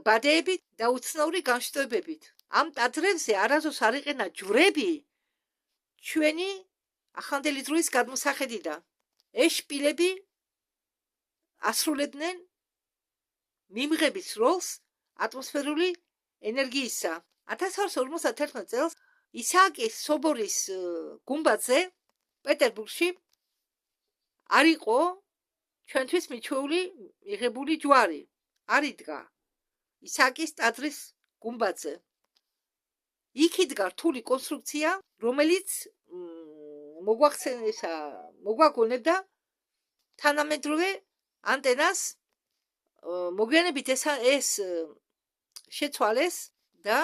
ბადეებით და უცნაური განშტოებებით. ამ ტაძრებზე არასდროს არ იყენა ჯვრები ჩვენი ახლანდელი დროის გადმოსახედიდან. ეს შპილები ასრულებდნენ მიმღების როლს ატმოსფერული ენერგიისა. 1851 წელს ისააკის სობორის გუმბათზე პეტერბურგში არ იყო ჩვენთვის მიჩვეული მიღებული ჯვარი. არ იდგა ისააკის ტაძრის გუმბათზე. იქ იდგა რთული კონსტრუქცია, რომელიც მოგვაგონებდა თანამედროვე ანტენას. მოგვიანებით ეს შეცვალეს და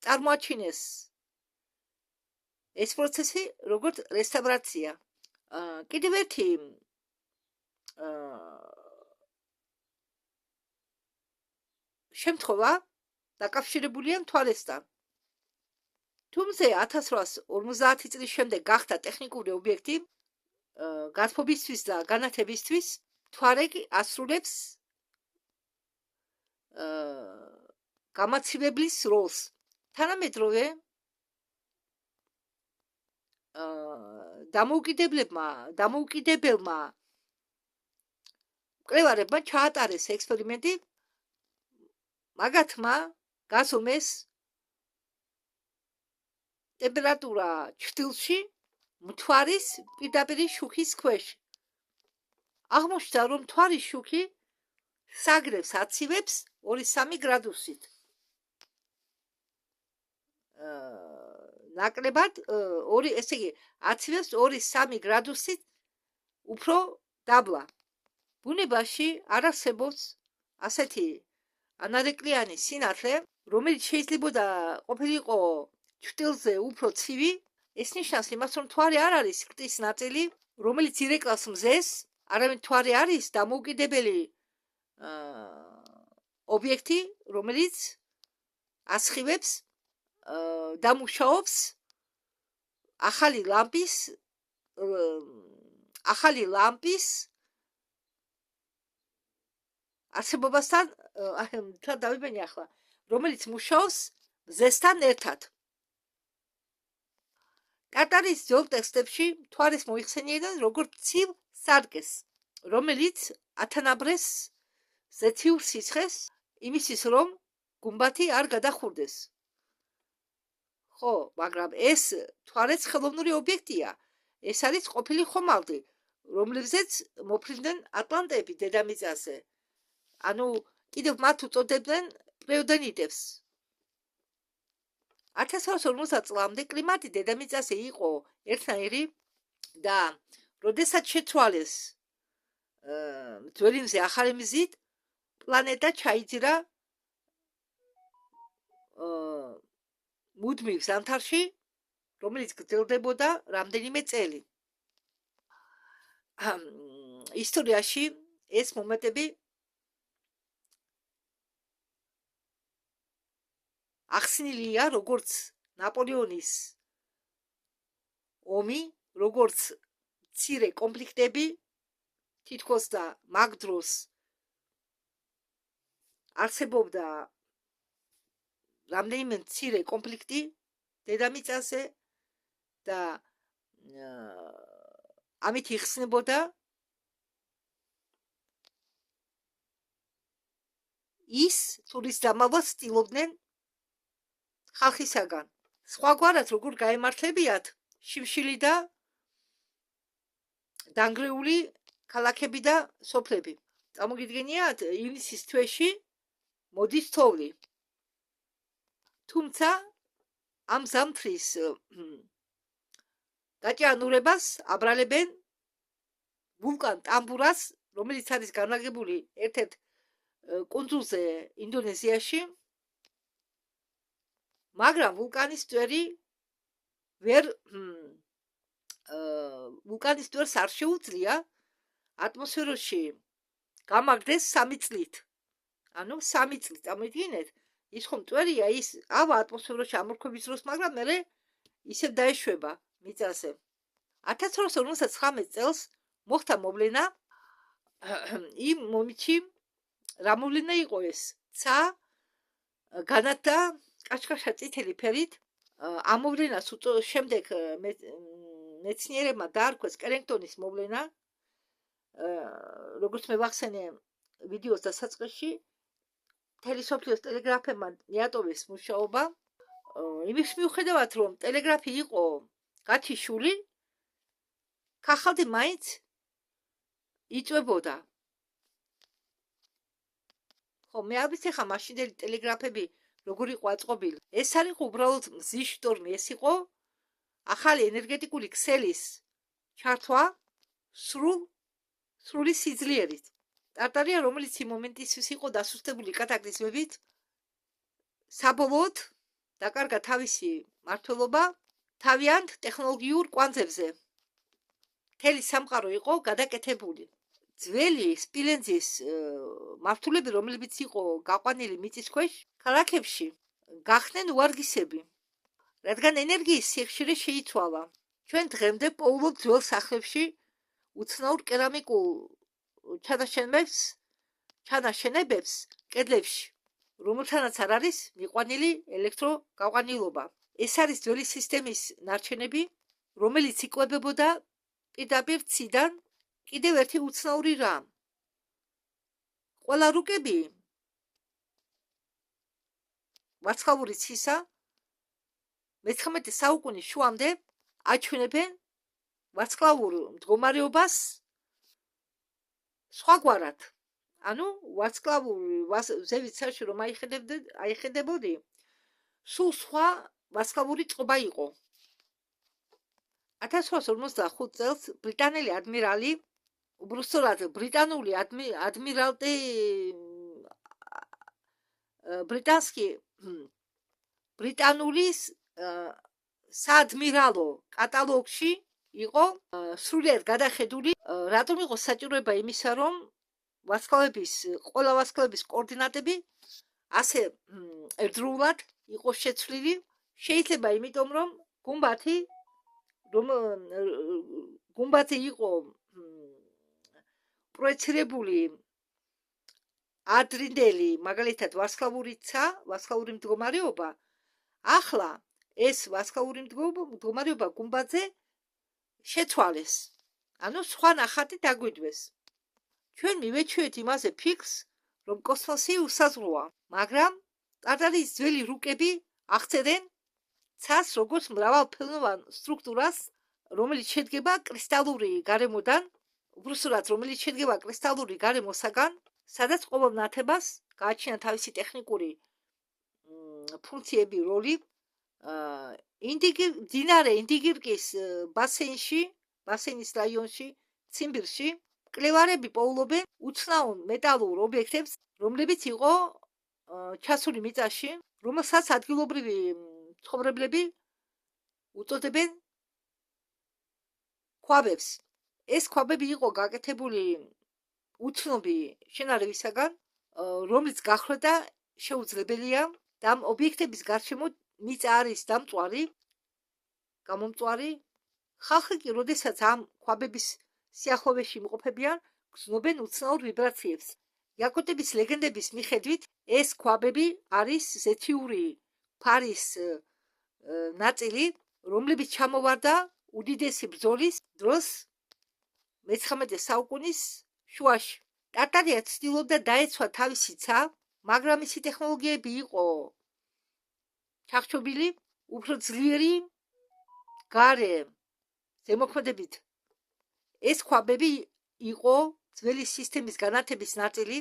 წარმოაჩინეს ეს პროცესი როგორც რესტავრაცია. კიდევ ერთი შემთხვევა დაკავშირებულია მთვარესთან. თუმცა 1850 წლის შემდეგ გახდა ტექნიკური ობიექტი გათბობისთვის და განათებისთვის. მთვარე ასრულებს გამაცივებლის როლს. თანამედროვე დამოუკიდებელმა მკვლევარებმა ჩაატარეს ექსპერიმენტი. მაგათმა გაზომეს ტემპერატურა ჩრდილში მთვარის პირდაპირი შუქის ქვეშ. აღმოჩნდა, რომ მთვარის შუქი საგრებს აცივებს 2-3 გრადუსით. ნაკლებად ესე იგი აცივებს 2-3 გრადუსით უფრო დაბლა. ბუნებაში არ არსებობს ასეთი ანარეკლიანი სინათლე, რომელიც შეიძლებოდა ყოფილიყო ჩრდილზე უფრო ცივი. ეს ნიშნავს იმას, რომ მთვარე არ არის რკტის ნაწილი, რომელიც ირეკლავს მზეს, არამედ მთვარე არის დამოუკიდებელი ობიექტი, რომელიც ასხივებს, დამუშავებს ახალი ლამპის არსებობასთან, დავიბენი ახლა, რომელიც მუშაობს მზესთან ერთად. ტარტარის ძველ ტექსტებში მთვარეს მოიხსენიებდნენ როგორც ცივ სარკეს, რომელიც ათანაბრეს ზეციურ სიცხეს იმისთვის, რომ გუმბათი არ გადახურდეს. ხო, მაგრამ ეს მთვარეს ხელოვნური ობიექტია. ეს არის ყოფილი ხომალდი, რომლებზეც მოფრინდნენ ატლანტები დედამიწაზე. ანუ კიდევ მათ უწოდებდნენ პრეოდენიტებს. 1850 წლამდე კლიმატი დედამიწაზე იყო ერთნაირი და როდესაც შეცვალეს ძველი მზე ახალი მზით, პლანეტა ჩაიძირა მუდმივ ზამთარში, რომელიც გრძელდებოდა რამდენიმე წელი. ისტორიაში ეს მომენტები ახსნილია როგორც ნაპოლეონის ომი, როგორც მცირე კონფლიქტები, თითქოს და მაგ დროს არსებობდა რამდენიმე მცირე კონფლიქტი დედამიწაზე და ამით იხსნებოდა ის თურის დამალვას ცდილობდნენ ხალხისაგან. სხვაგვარად როგორ გაემართლებიათ შიმშილი და დანგრეული ქალაქები და სოფლები. წარმოგიდგენიათ, ივნისის თვეში მოდის თოვლი. თუმცა ამ ზამთრის გაჭიანურებას აბრალებენ ვულკან ტამბურას, რომელიც არის განლაგებული ერთ-ერთ კუნძულზე ინდონეზიაში, მაგრამ ვულკანის წვერი ვულკანის წვერს არ შეუძლია ატმოსფეროში გამაგდეს 3 წლით. ანუ 3 წლით, წარმოიდგინეთ, ის ხომ წვერია, ის ავა ატმოსფეროში ამორქვების დროს, მაგრამ მერე ისევ დაეშვება მიწაზე. 1859 წელს მოხდა მოვლენა იმ მომენტში, რა მოვლენა იყო ეს? ცა განათდა კაშკაშა წითელი ფერით. ამ მოვლენას შემდეგ მეცნიერებმა დაარქვეს კერინგტონის მოვლენა. როგორც მე ვახსენე ვიდეოს დასაწყისში, მთელი სოფლიოს ტელეგრაფებმა მიატოვეს მუშაობა. იმის მიუხედავად, რომ ტელეგრაფი იყო გაჩიშული, ქაღალდი მაინც იწვებოდა. ხო, მე არ ვიცი ხა მაშინდელი ტელეგრაფები როგორ იყო აწყობილი. ეს არ იყო უბრალოდ მზის შტორმი, ეს იყო ახალი ენერგეტიკული ქსელის ჩართვა სრული სიძლიერით. ტარტარია, რომელიც იმ მომენტისთვის იყო დასუსტებული კატაკლიზმებით, საბოლოოდ დაკარგა თავისი მმართველობა თავიანთ ტექნოლოგიურ კვანძებზე. მთელი სამყარო იყო გადაკეთებული. ძველი სპილენძის მმართველები, რომლებიც იყო გაყვანილი მიწის ქვეშ, ქალაქებში გახდნენ უარგისები, რადგან ენერგიის სიხშირე შეიცვალა. ჩვენ დღემდე პოულობთ ძველ სახლებში უცნაურ კერამიკულ ჩანაშენებებს კედლებში, რომელთანაც არ არის მიყვანილი ელექტროგაყვანილობა. ეს არის ძველი სისტემის ნარჩენები, რომელიც იკვებებოდა პირდაპირ ციდან. კიდევ ერთი უცნაური რამ. ყველა რუკები ვარცხავური ცისა მე-19 საუკუნის შუამდე აჩვენებენ ვარსკვლავურ მდგომარეობას სხვაგვარად. ანუ ვარსკვლავური ზევით საში რომ აიხედებოდი, სულ სხვა ვარსკვლავური წყობა იყო. 1855 წელს ბრიტანელი ადმირალი, უბრალოდ ბრიტანული ადმირალტი ბრიტანული საადმირალო კატალოგში იყო სრულიად გადახედული, რატომ იყო საჭიროება იმისა, რომ ყველა ვარსკვლავების კოორდინატები ასე ერთდროულად იყო შეცვლილი. შეიძლება იმიტომ, რომ გუმბათი იყო პროექცირებული ადრინდელი, მაგალითად ვარსკვლავური მდგომარეობა. ახლა ეს ვარსკვლავური მდგომარეობა გუმბათზე შეცვალეს. ანუ სხვა ნახატი დაგვიდგეს. ჩვენ მივეჩვევით იმაზე ფიქრს, რომ კოსმოსი უსაზღვროა, მაგრამ ტარტარიის ძველი რუკები აღწერენ ცას როგორც მრავალფეროვან სტრუქტურას, რომელიც შედგება კრისტალური გარემოდან, უბრალოდ რომელიც შედგება კრისტალური გარემოსაგან, სადაც ყოველ ნათებას გააჩნია თავისი ტექნიკური ფუნქციები, როლი. მდინარე ინდიგირკის ბასეინის რაიონში, ციმბირში, მკვლევარები პოულობენ უცნაურ მეტალურ ობიექტებს, რომლებიც იყო ჩასული მიწაში, რომელსაც ადგილობრივი მცხოვრებლები უწოდებენ ქვაბებს. ეს ქვაბები იყო გაკეთებული უცნობი შენარევისაგან, რომლის გახლდა შეუძლებელია და ამ ობიექტების გარშემო მიწა არის გამომწვარი. ხალხი კი, როდესაც ამ ქვაბების სიახლოვეში იმყოფებიან, გრძნობენ უცნაურ ვიბრაციებს. იაკოტების ლეგენდების მიხედვით, ეს ქვაბები არის ზეთიური ფარის ნაწილი, რომლებიც ჩამოვარდა უდიდესი ბრძოლის დროს მე-19 საუკუნის შუაში. ტარტარია ცდილობდა დაეცვა თავისი ცა, მაგრამ მისი ტექნოლოგიები იყო ჩახშობილი, უფრო ძლიერი გარე ზემოქმედებით. ეს ქვაბები იყო ძველი სისტემის განათების ნაწილი,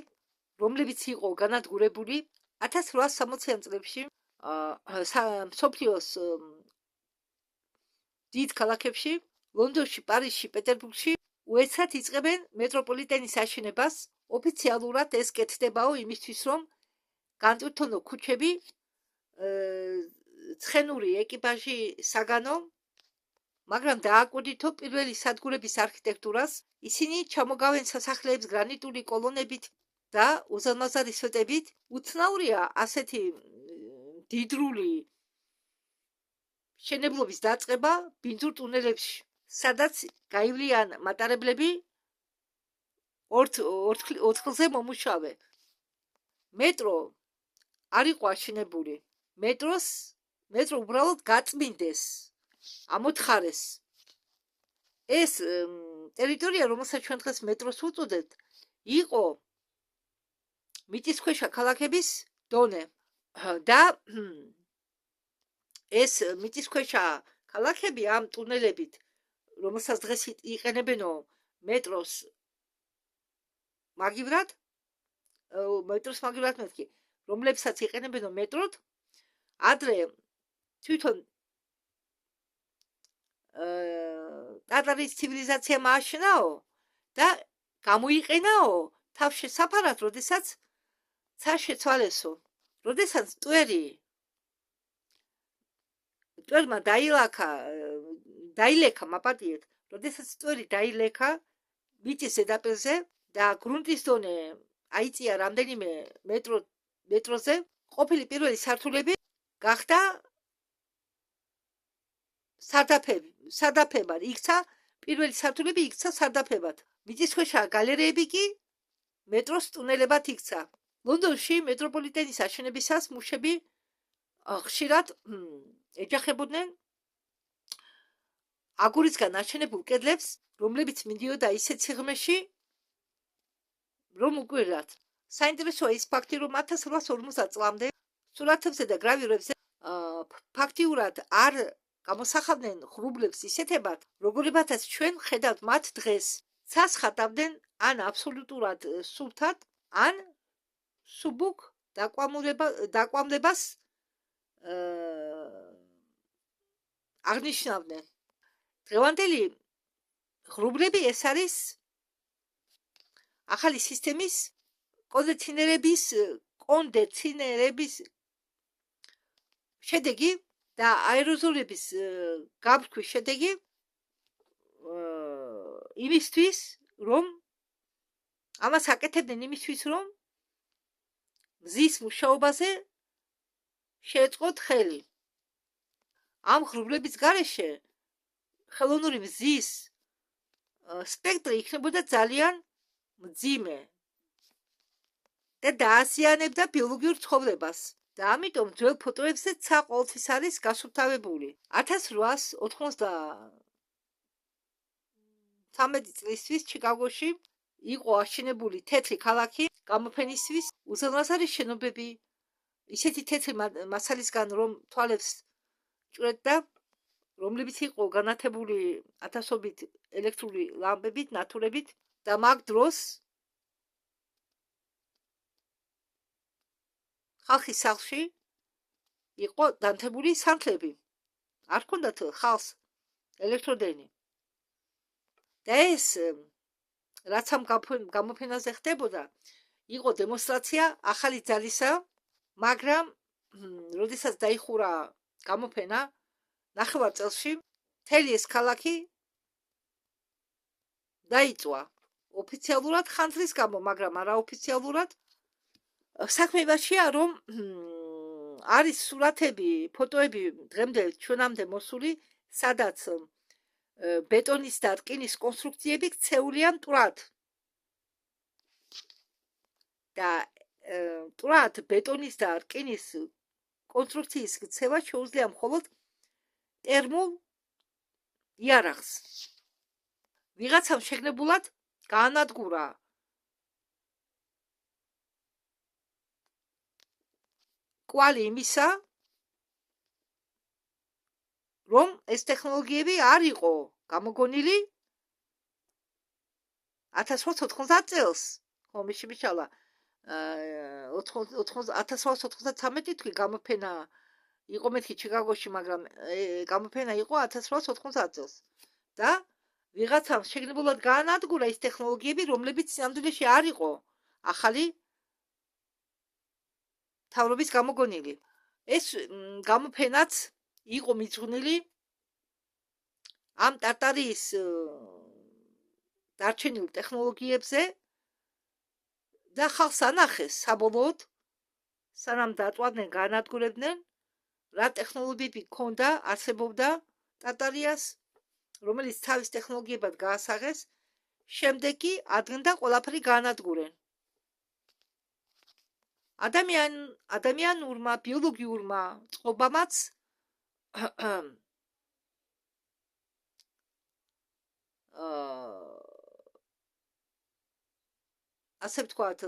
რომლებიც იყო განადგურებული 1860-იან წლებში მსოფლიოს დიდ ქალაქებში, ლონდონში, პარიზში, პეტერბურგში უეცრად იწყებენ მეტროპოლიტენის აშენებას. ოფიციალურად ეს კეთდებაო იმისთვის, რომ განტვირთონო ქუჩები, ცხენური ეკიპაჟი საგანო, მაგრამ დააკვირდითო პირველი სადგურების არქიტექტურას. ისინი ჩამოგავენ სასახლეებს გრანიტული კოლონებით და უზარმაზარი სვეტებით. უცნაურია ასეთი დიდრული შენებლობის დაწყება ბინძურ ტუნელებში, სადაც გაივლიან მატარებლები ოთხლზე მომუშავე. მეტრო არ იყო აშენებული. მეტრო უბრალოდ გაწმინდეს, ამოთხარეს. ეს ტერიტორია, რომელსაც ჩვენ დღეს მეტროს უწოდებთ, იყო მიწისქვეშა ქალაქების დონე და ეს მიწისქვეშა ქალაქები ამ ტუნელებით, რომელსაც დღეს იყენებენო მეტროს მაგივრად მეთქი, რომლებსაც იყენებენო მეტროდ, ადრე თვითონ ტარტარის ცივილიზაცია მააშნაო და გამოიყენაო თავში საფარად, როდესაც ცა შეცვალესო. როდესაც მტვერმა დაილექა, მაპატიეთ, როდესაც მტვერი დაილექა მიწის ზედაპირზე და გრუნტის დონე აიწია რამდენიმე მეტროზე, ყოფილი პირველი სართულები გახდა სარდაფებად, იქცა პირველი სართულები იქცა სარდაფებად. მიწისქვეშა გალერეები კი მეტროს ტუნელებად იქცა. ლონდონში მეტროპოლიტენის აშენებისას მუშები ხშირად ეჯახებოდნენ აგურისგან აშენებულ კედლებს, რომლებიც მიდიოდა ისეთ სიღრმეში, რომ უკვირდათ. საინტერესოა ის ფაქტი, რომ 1850 წლამდე სურათებზე და გრავიურებზე ფაქტიურად არ გამოსახავდნენ ღრუბლებს ისეთებად, როგორებათაც ჩვენ ხედავთ მათ დღეს. ცას ხატავდნენ ან აბსოლუტურად სუფთად, ან სუბუქ დაკვამლებას აღნიშნავდნენ. დღევანდელი ღრუბლები ეს არის ახალი სისტემის კონდეცინერების შედეგი და აეროზოლების გაბრქვის შედეგი იმისთვის, რომ ამას აკეთებდნენ იმისთვის, რომ მზის მუშაობაზე შეეწყოთ ხელი. ამ ღრუბლების გარეშე ხელოვნური მზის სპექტრი იქნებოდა ძალიან მძიმე და დააზიანებდა ბიოლოგიურ ცხოველებას. და ამიტომ ძველ ფოტოებზე ცა ყოველთვის არის გასუფთავებული. 1893 წლისთვის ჩიკაგოში იყო აშენებული თეთრი ქალაქი გამოფენისთვის, უზარმაზარი შენობები, ისეთი თეთრი მასალისგან, რომ თვალებს ჭვრეტდა, რომლებიც იყო განათებული ათასობით ელექტრული ლამპებით, ნათურებით და მაგ დროს ხალხის სახლში იყო დანთებული სანთლები. არ ჰქონდათ ხალხს ელექტროდენი. და ეს, რაც ამ გამოფენაზე ხდებოდა, იყო დემონსტრაცია ახალი ძალისა, მაგრამ როდესაც დაიხურა გამოფენა, ნახევარ წელში მთელი ეს ქალაქი დაიწვა. ოფიციალურად ხანძრის გამო, მაგრამ არაოფიციალურად საქმე იმაშია, რომ არის სურათები, ფოტოები დღემდე ჩვენამდე მოსული, სადაც ბეტონის და რკინის კონსტრუქციები ქცეულია მტვრად. და მტვრად ბეტონის და რკინის კონსტრუქციის ქცევა შეუძლია მხოლოდ ტერმულ იარაღს. ვიღაცამ შეგნებულად გაანადგურა კვალი იმისა, რომ ეს ტექნოლოგიები არ იყო გამოგონილი 1890 წელს, ხომიში მიშალა 1893 თვი გამოფენა იყო მეთქი ჩიკაგოში, მაგრამ გამოფენა იყო 1890 წელს და ვიღაცამ შეგნებულად გაანადგურა ის ტექნოლოგიები, რომლებიც სინამდვილეში არ იყო ახალი თავრობის გამოგონილი. ეს გამოფენაც იყო მიძღვნილი ამ ტარტარიის დარჩენილ ტექნოლოგიებზე და ხალხს ანახეს საბოლოოდ, სანამ დაწვავდნენ, გაანადგურებდნენ, რა ტექნოლოგიები ჰქონდა, არსებობდა ტარტარიას, რომელიც თავის ტექნოლოგიებად გაასაღეს, შემდეგ კი ადგენდა და ყველაფერი გაანადგურენ. ადამიანურმა, ბიოლოგიურმა წყობამაც ასე ვთქვათ,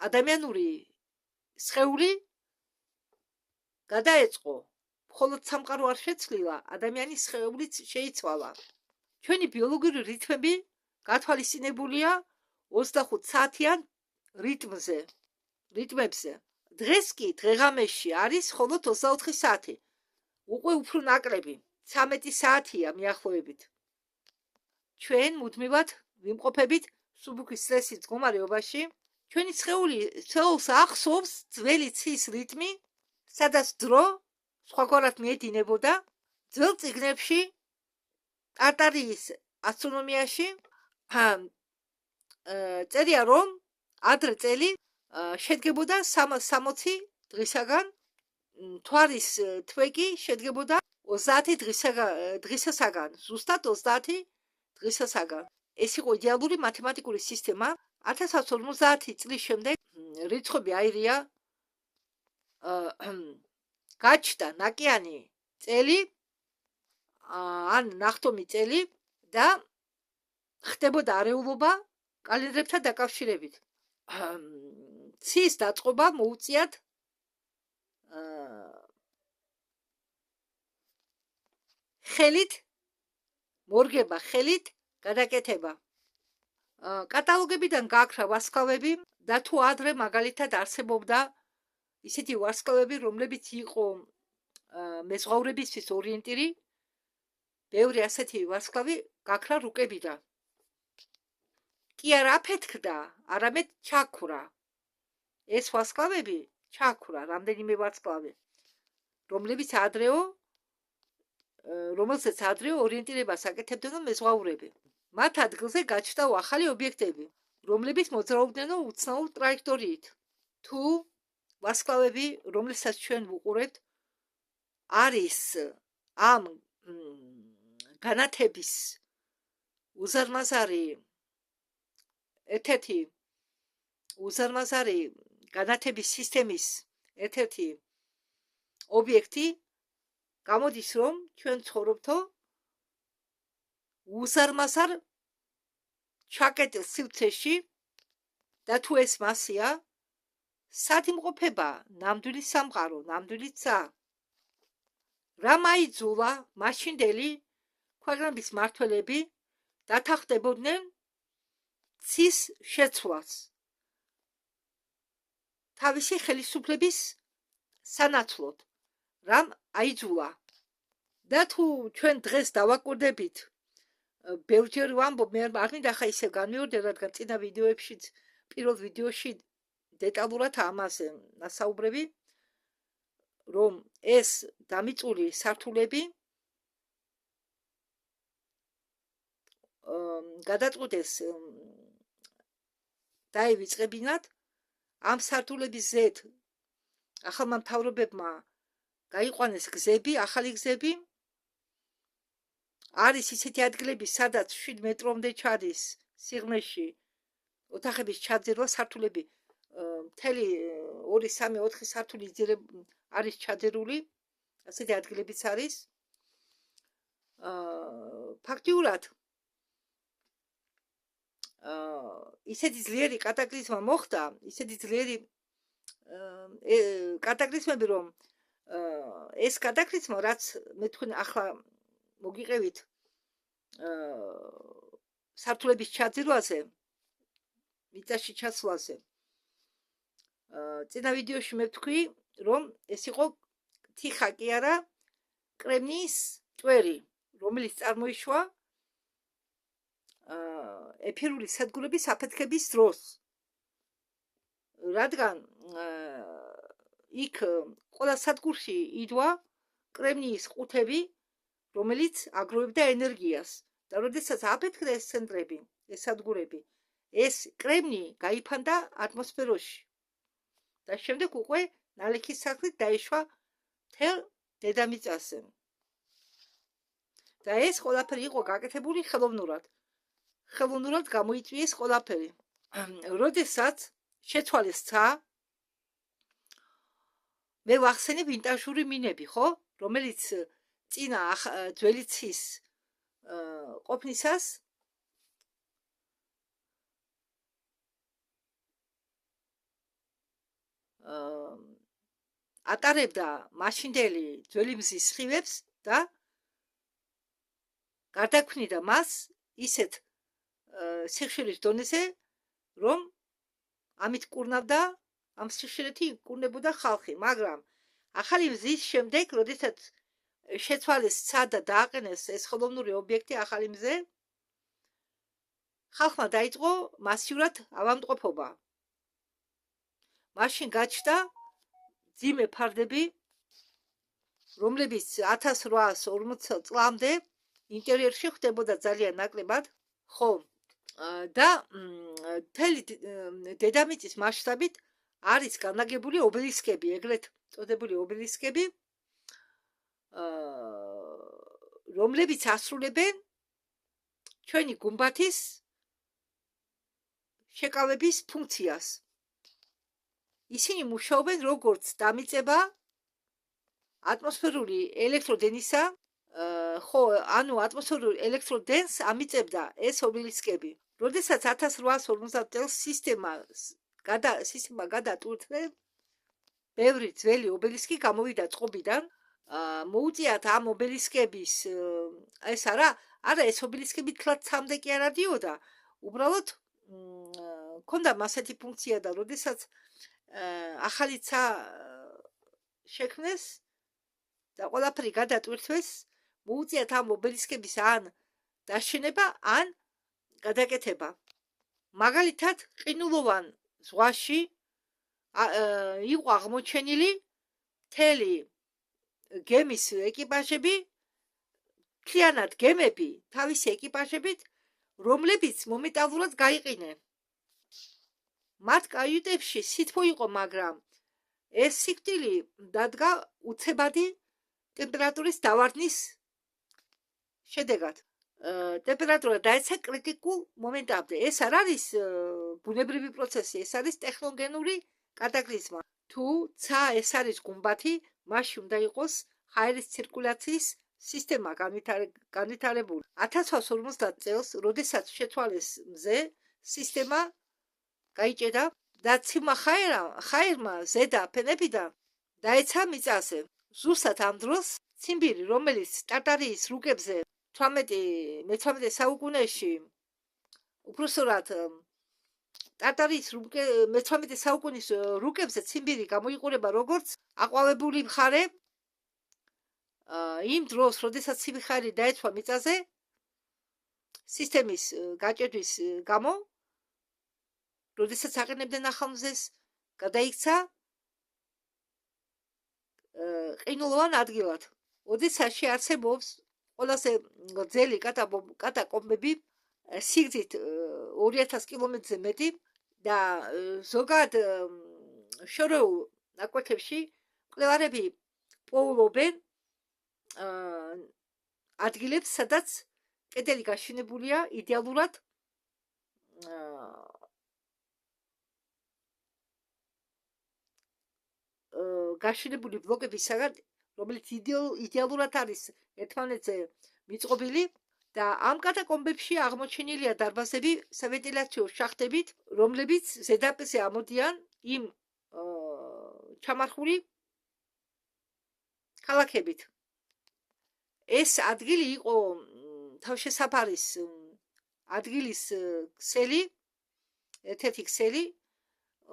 ადამიანური სხეული გადაეწყო, მხოლოდ სამყარო არ შეცვლილა, ადამიანის სხეულიც შეიცვალა. ჩვენი ბიოლოგიური რითმები გათვალისწინებულია 25 საათიან რიტმებზე. დღეს კი დღეღამეში არის მხოლოდ 24 საათი. უკვე უფრო ნაკლები, 13 საათია მიახლოებით. ჩვენ მუდმივად ვიმყოფებით მსუბუქი სტრესის მდგომარეობაში. ჩვენი სხეულს ახსოვს ძველი ცის რიტმი, სადაც დრო სხვაგვარად მიედინებოდა. ძველ წიგნებში, ტარტარიის ასტრონომიაში წერია, რომ ადრე წელი შედგებოდა 60 დღისაგან, თვარის თვე კი შედგებოდა 30 დღისასაგან, ზუსტად 30 დღისასაგან. ეს იყო იდეალური მათემატიკური სისტემა. 1150 წლის შემდეგ რიცხვები აირია, გაჩნდა ნაკიანი წელი ან ნახტომი წელი და ხდებოდა არეულობა კალენდრებთან დაკავშირებით. ცის დაწყობა მოუწიათ ხელით მორგება, ხელით გადაკეთება. კატალოგებიდან გააქრა ვარსკვლავები და თუ ადრე მაგალითად არსებობდა ისეთი ვარსკვლავები, რომლებიც იყო მეზღვაურებისთვის ორიენტირი, ბევრი ასეთი ვარსკვლავი გაქრა რუკებიდან. კი არ აფეთქდა, არამედ ჩაქვრა. ეს ვარსკვლავები ჩაქვრა, რამდენიმე ვარსკვლავი, რომელსაც ადრეო ორიენტირებას აკეთებდნენ მეზღვაურები. მათ ადგილზე გაჩნდა ახალი ობიექტები, რომლებიც მოძრაობდნენ უცნაურ ტრაექტორიით. თუ ვარსკვლავები, რომლებსაც ჩვენ ვუყურებთ, არის ამ განათების ერთ-ერთი უზარმაზარი განათების სისტემის ერთ-ერთი ობიექტი, გამოდის, რომ ჩვენ ცხოვრობთო უზარმაზარ ჩაკეტილ სივრცეში და თუ ეს მასია, სად იმყოფება ნამდვილი სამყარო, ნამდვილი ცა. რა მაიძულა მაშინდელი ქვეყნების მმართველები დათანხმდებოდნენ ცის შეცვლას თავისი ხელისუფლების სანაცვლოდ, რამ აიძულა. და თუ ჩვენ დღეს დავაკვირდებით, ბევრჯერ ვამბობ, მე არ მინდა ხა ისე განმივიდე, რადგან წინა ვიდეოებშიც, პირველ ვიდეოში დეტალურად ამაზე ნასაუბრები, რომ ეს დამიწული სართულები გადაწყვეტეს დაივიწყებინათ ამ სართულების ზედ ახალმა მთავრობებმა გაიყვანეს გზები, ახალი გზები. არის ისეთი ადგილები, სადაც 7 მეტრამდე ჩადის სიღრმეში ოთახების ჩაძირვა, სართულები მთელი 2, 3, 4 სართული არის ჩაძირული, ასეთი ადგილებიც არის. ფაქტიურად ისეთი ძლიერი კატაკლიზმა მოხდა, ისეთი ძლიერი კატაკლიზმები, რომ ეს კატაკლიზმა, რაც მე თქვენ ახლა მოგიყევით სართულების ჩაძირვაზე, მიწაში ჩასვლაზე. წინა ვიდეოში მე ვთქვი, რომ ეს იყო თიხა კი არა, კრემნიის ჭვერი, რომელიც წარმოიშვა ეფირული სადგურების აფეთქების დროს. რადგან იქ ყველა სადგურში იდვა კრემნიის ყუთები, რომელიც აგროვებდა ენერგიას. და როდესაც აფეთქდა ეს ცენტრები, ეს სადგურები, ეს კრემნი გაიფანტა ატმოსფეროში. და შემდეგ უკვე ნალექის სახით დაიშვა მთელ დედამიწაზე. და ეს ყველაფერი იყო გაკეთებული ხელოვნურად. ხელოვნურად გამოიწვიეს ყველაფერი. როდესაც შეცვალეს ცა, მე ვახსენებ ვინტაჟური მინები, ხო? რომელიც წინა ძველი ცის ყოფნისას ატარებდა მაშინდელი ძველი მზის სხივებს და გარდაქმნიდა მას ისეთ სიხშირის დონეზე, რომ ამით კურნავდა, ამ სიხშირეთი კურნებოდა ხალხი, მაგრამ ახალი მზის შემდეგ, როდესაც შეცვალეს ცა და დააყენეს ეს ხელოვნური ობიექტი, ახალი მზე, ხალხმა დაიწყო მასიურად ავადმყოფობა. მაშინ გაჩნდა ძიმე ფარდები, რომლებიც 1840 წლამდე ინტერიერში ხდებოდა ძალიან ნაკლებად, ხო, და მთელი დედამიწის მასშტაბით არის განლაგებული ობელისკები, ეგრეთ წოდებული ობელისკები, რომლებიც ასრულებენ ჩვენი გუმბათის შეკავების ფუნქციას. ისინი მუშაობენ როგორც დამიწება ატმოსფერული ელექტროდენისა, ხო, ანუ ატმოსფერული ელექტროდენს ამიწებდა ეს ობელისკები. როდესაც 1850 წელს სისტემა გადატვირთდა, ბევრი ძველი ობელისკი გამოვიდა წყობიდან, მოუწიათ ამ ობელისკების ეს არა ეს ობელისკები თლად ცამდე კი არ ადიოდა, უბრალოდ ქონდა ასეთი ფუნქცია და როდესაც ახალი ცა შექმნეს და ყველაფერი გადატვირთვეს, მოუწიათ ამ ობელისკების ან დაშენება, ან გადაკეთება. მაგალითად, ყინულოვან ზღვაში იყო აღმოჩენილი მთელი გემის ეკიპაჟები, მთლიანად გემები თავისი ეკიპაჟებით, რომლებიც მომენტალურად გაიყინენ. მათ კაიუტებში სითბო იყო, მაგრამ ეს სიკვდილი დადგა უცებადი ტემპერატურის დავარდნის შედეგად. ტემპერატურა დაეცა კრიტიკულ მომენტამდე. ეს არ არის ბუნებრივი პროცესი, ეს არის ტექნოგენური კატაკლიზმა. თუ ცა ეს არის გუმბათი, მაშინ უნდა იყოს ჰაერის ცირკულაციის სისტემა განვითარებული. 1850 წელს, როდესაც შეცვალეს მზე, სისტემა გაიჭედა და ციმა ჰაერმა ზედა ფენებიდან დაეცა მიწაზე. ზუსტად ამ დროს ციმბირი, რომელიც ტარტარიის რუკებზე 18 საუკუნეში, უпроსტად ტარტარიის მე-18 საუკუნის რუკებზე ციმბირი გამოიყურება როგორც აყვავებული მხარე, იმ დროს, როდესაც ციმბირი დაეცვა მიწაზე, სისტემის გაჭედვის გამო, როდესაც აყენებდნენ ახალ მზეს, გადაიქცა ყინულოვან ადგილად. ოდესაში არსებობს ყველაზე გრძელი კატაკომბები, სიგრძით 2000 კილომეტრზე მეტი და ზოგად შორეულ ნაკვეთებში მკვლევარები პოულობენ ადგილებს, სადაც კედელი გაშენებულია იდეალურად გაშენებული ბლოკებისაგან, რომელიც იდეალურად არის ერთმანეთზე მიწყობილი და ამ კატაკომბებში აღმოჩენილია დარბაზები სავენტილაციო შახტებით, რომლებიც ზედაპირზე ამოდიან იმ ჩამარხული ქალაქებით. ეს ადგილი იყო თავშესაფარის ადგილის ქსელი, ერთ-ერთი ქსელი,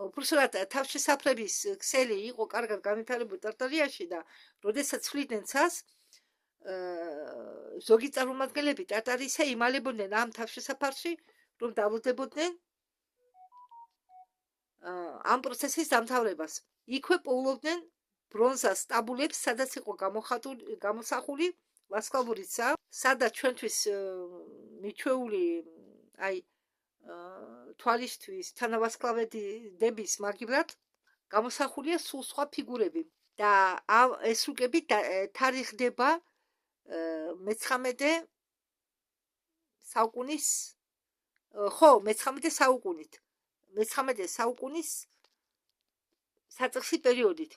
უბრალოდ თავშესაფრების ქსელი იყო კარგად განვითარებული ტარტარიაში და როდესაც ცვლიდნენ ცას, ზოგი წარმომადგენლები ტარტარისა იმალებოდნენ ამ თავშესაფარში, რომ დაბრუნდებოდნენ ამ პროცესის დამთავრებას. იქვე პოულობდნენ ბრონზას სტაბულებს, სადაც იყო გამოსახული ვარსკვლავურიცა, სადაც ჩვენთვის მიჩვეული თვალისთვის თანავარსკვლავედების მაგივრად გამოსახულია სულ სხვა ფიგურები და ეს რუკები თარიღდება მე-19 საუკუნის მე-19 საუკუნის საწყისი პერიოდით.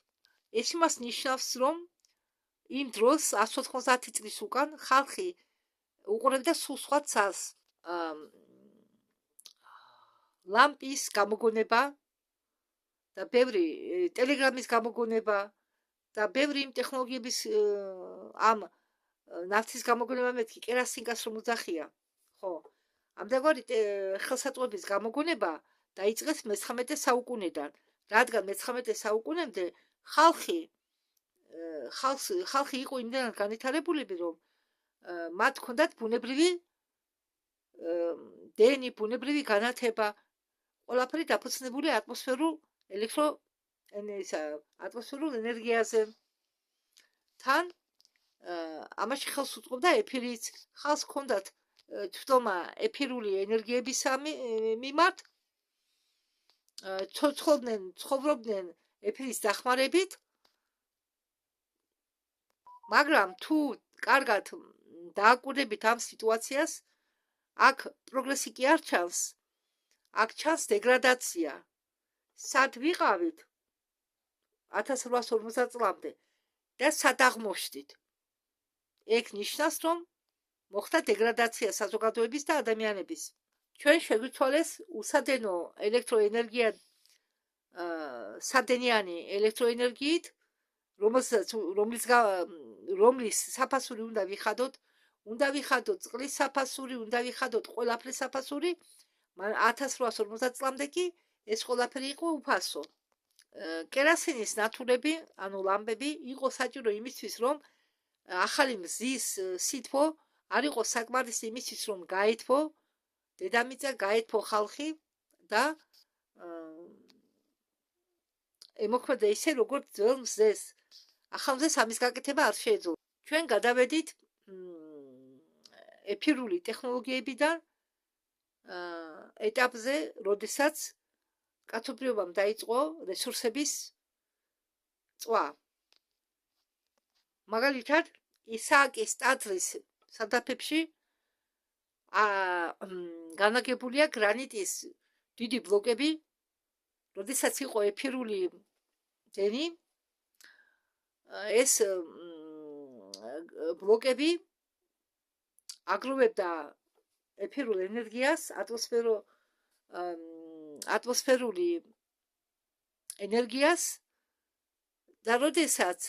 ეს იმას ნიშნავს, რომ იმ დროს 190 წლის უკან ხალხი უყურებდა სულ სხვა ცას. ლამპის გამოგონება და ბევრი ტელეგრამის გამოგონება და ბევრი იმ ტექნოლოგიების ამ ნავთის გამოგონება მეთქი კერასინკას რომ უძახია. ხო, ამდაგვარი ხელსაწყოების გამოგონება დაიწყეს მე-19 საუკუნიდან, რადგან მე-19 საუკუნემდე ხალხი იყო იმდენად განვითარებულები, რომ მათ ჰქონდათ ბუნებრივი დენი, ბუნებრივი განათება, ყველაფერი დაფუძნებული ატმოსფერულ ენერგიაზე. თან ამაში ხელს უწყობდა ეფირიც, ხალხს ჰქონდათ თვდომა ეფირული ენერგიების მიმართ, ცხოვრობდნენ ეფირის დახმარებით, მაგრამ თუ კარგად დააკვირდებით ამ სიტუაციას, აქ პროგრესი კი არ ჩანს, აქ ჩანს დეგრადაცია. სად ვიყავით 1850 წლამდე და სად აღმოჩნდით. ეგ ნიშნავს, რომ მოხდა დეგრადაცია საზოგადოების და ადამიანების. ჩვენ შეგვიცვალეს უსადენო ელექტროენერგია სადენიანი ელექტროენერგიით, რომლის საფასური უნდა ვიხადოთ წყლის საფასური, უნდა ვიხადოთ ყველაფრის საფასური, 1850 წლამდე კი ეს ყველაფერი იყო უფასო. კერასინის ნათურები, ანუ ლამპები, იყო საჭირო იმისთვის, რომ ახალი მზის სითბო არ იყოს საკმარისი იმისთვის, რომ გაეთბო დედამიწა, გაეთბო ხალხი და ემოქმედა ისე, როგორც ძველ მზეს. ახალ მზეს ამის გაკეთება არ შეეძლო. ჩვენ გადავედით ეფირული ტექნოლოგიებიდან ეტაპზე, როდესაც კაცობრიობამ დაიწყო რესურსების წვა. მაგალითად, ისააკის ტაძრის სადაფებში განლაგებულია გრანიტის დიდი ბლოკები, როდესაც იყო ეფირული დენი, ეს ბლოკები აგროვებდა ეფირულ ენერგიას, ატმოსფერული ენერგიას და როდესაც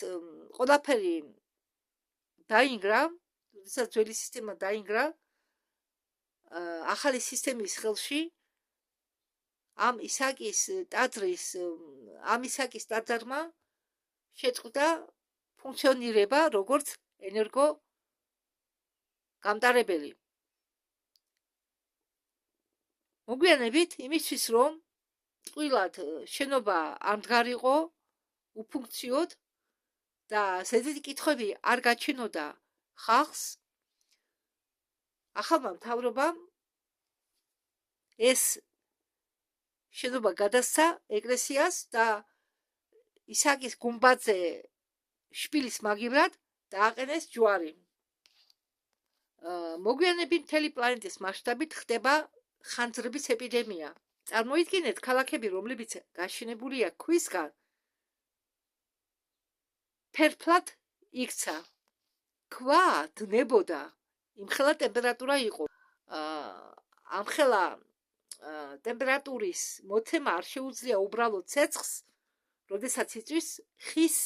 ყველაფერი დაინგრა, როდესაც ძველი სისტემა დაინგრა, ახალი სისტემის ხელში ამ ისააკის ტაძრმა შეწყვიტა ფუნქციონირება როგორც ენერგო გამტარებელი. მოგვიანებით იმისთვის, რომ წყვილად შენობა არ მდგარიყო უფუნქციოდ და ზედმეტი კითხვები არ გაჩენოდა ხალხს, ახალმა მთავრობამ ეს შენობა გადასცა ეკლესიას და ისააკის გუმბათზე შპილის მაგივრად დააყენეს ჯვარი. მოგვიანებით მთელი პლანეტის მასშტაბით ხდება ხანძრების ეპიდემია. წარმოიდგინეთ ქალაქები, რომლებიც გაშენებულია ქვისგან, ფერფლად იქცა. ქვა დნებოდა, იმხელა ტემპერატურა იყო. ამხელა ტემპერატურის მოცემა არ შეუძლია უბრალოდ ცეცხლს, როდესაც იწვის ხის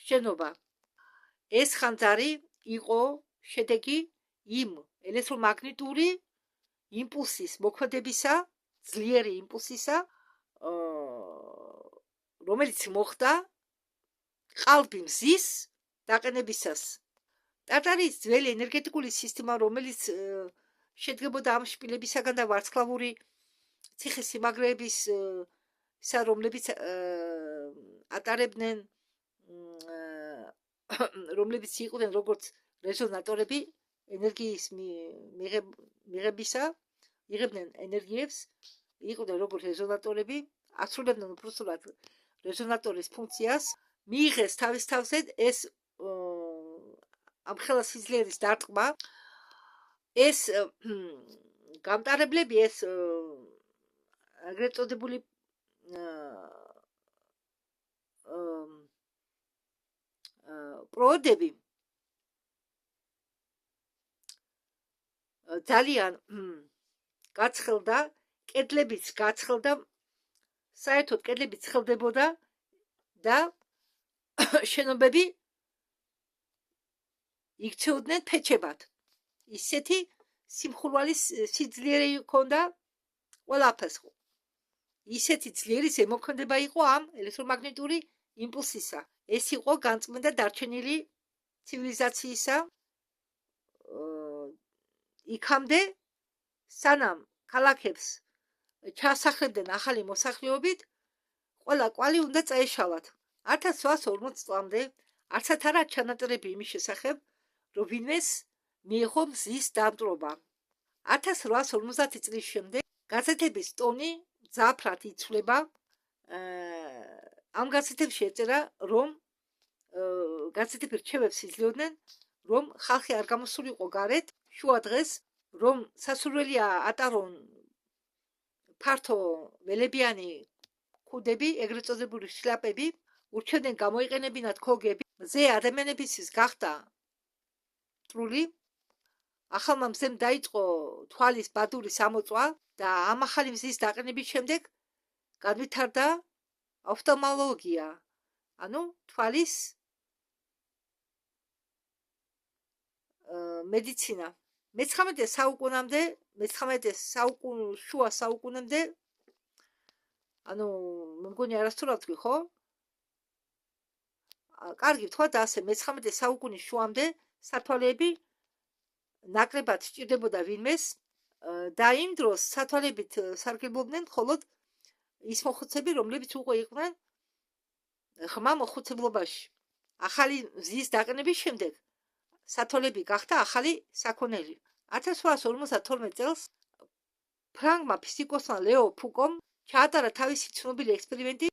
შენობა. ეს ხანძარი იყო შედეგი იმ ელექტრომაგნიტური იმპულსის მოქმედებისა, ძლიერი იმპულსისა, რომელიც მოხდა ყალბი მზის დაყენებისას. ტარტარიის ძველი ენერგეტიკული სისტემა, რომელიც შედგებოდა ამ შპილებისაგან და ვარსკვლავური ციხესიმაგრეების, რომლებიც ატარებდნენ, რომლებიც იყვნენ როგორც რეზონატორები ენერგიის მიღებისა, იღებდნენ ენერგიებს, იყვნენ როგორც რეზონატორები, ასრულებდნენ უბრალოდ რეზონატორის ფუნქციას, მიიღეს თავის თავზე ეს ამხელა სიძლიერის დარტყმა, ეს გამტარებლები, ეს აგრეთ წოდებული პროოდები ძალიან გაცხელდა, კედლებიც გაცხელდა, საერთოდ კედლები ცხელდებოდა და შენობები იქცეოდნენ ფეჩებად. ისეთი სიმხურვალის სიძლიერე ჰქონდა ყველაფერს. ისეთი ძლიერი ზემოქმედება იყო ამ ელექტრომაგნიტური იმპულსისა. ეს იყო განწმენდა დარჩენილი ცივილიზაციისა იქამდე, სანამ ქალაქებს ჩასახლებდნენ ახალი მოსახლეობით, ყველა კვალი უნდა წაეშალათ. 1840 წლამდე არცად არა ჩანაწერები იმის შესახებ, რომ ვინმეს მიიღო მზის დამტვრობა. 1850 წლის შემდეგ გაზეთების ტონი მძაფრად იცვლება. ამ გაზეთებში ეწერა, რომ გაზეთები რჩევებს იძლეოდნენ, რომ ხალხი არ გამოსულიყო გარეთ შუა დღეს, რომ სასურველია ატარონ ფართო ველებიანი ქუდები, ეგრეთ წოდებული შლაპები, ურჩევდნენ გამოიყენებინათ ქოგები. მზე ადამიანებისთვის გახდა მტრული. ახალმა მზემ დაიწყო თვალის ბადურის ამოწვა და ამ ახალი მზის დაყენების შემდეგ განვითარდა ოფთალმოლოგია, ანუ თვალის მედიცინა. მე-19 საუკუნამდე, შუა საუკუნემდე, ანუ მე მგონი არასდროს თქვი, ხო? კარგი ვთქვა და ასე მე-19 საუკუნის შუამდე სათვალეები ნაკლებად სჭირდებოდა ვინმეს და იმ დროს სათვალებით სარგებლობდნენ მხოლოდ ის მოხუცები, რომლებიც უკვე იყვნენ ხმა მოხუცებლობაში. ახალი მზის დაყენების შემდეგ სათვალები გახდა ახალი საქონელი. 1852 წელს ფრანგმა ფიზიკოსმა ლეო ფუკომ ჩაატარა თავისი ცნობილი ექსპერიმენტი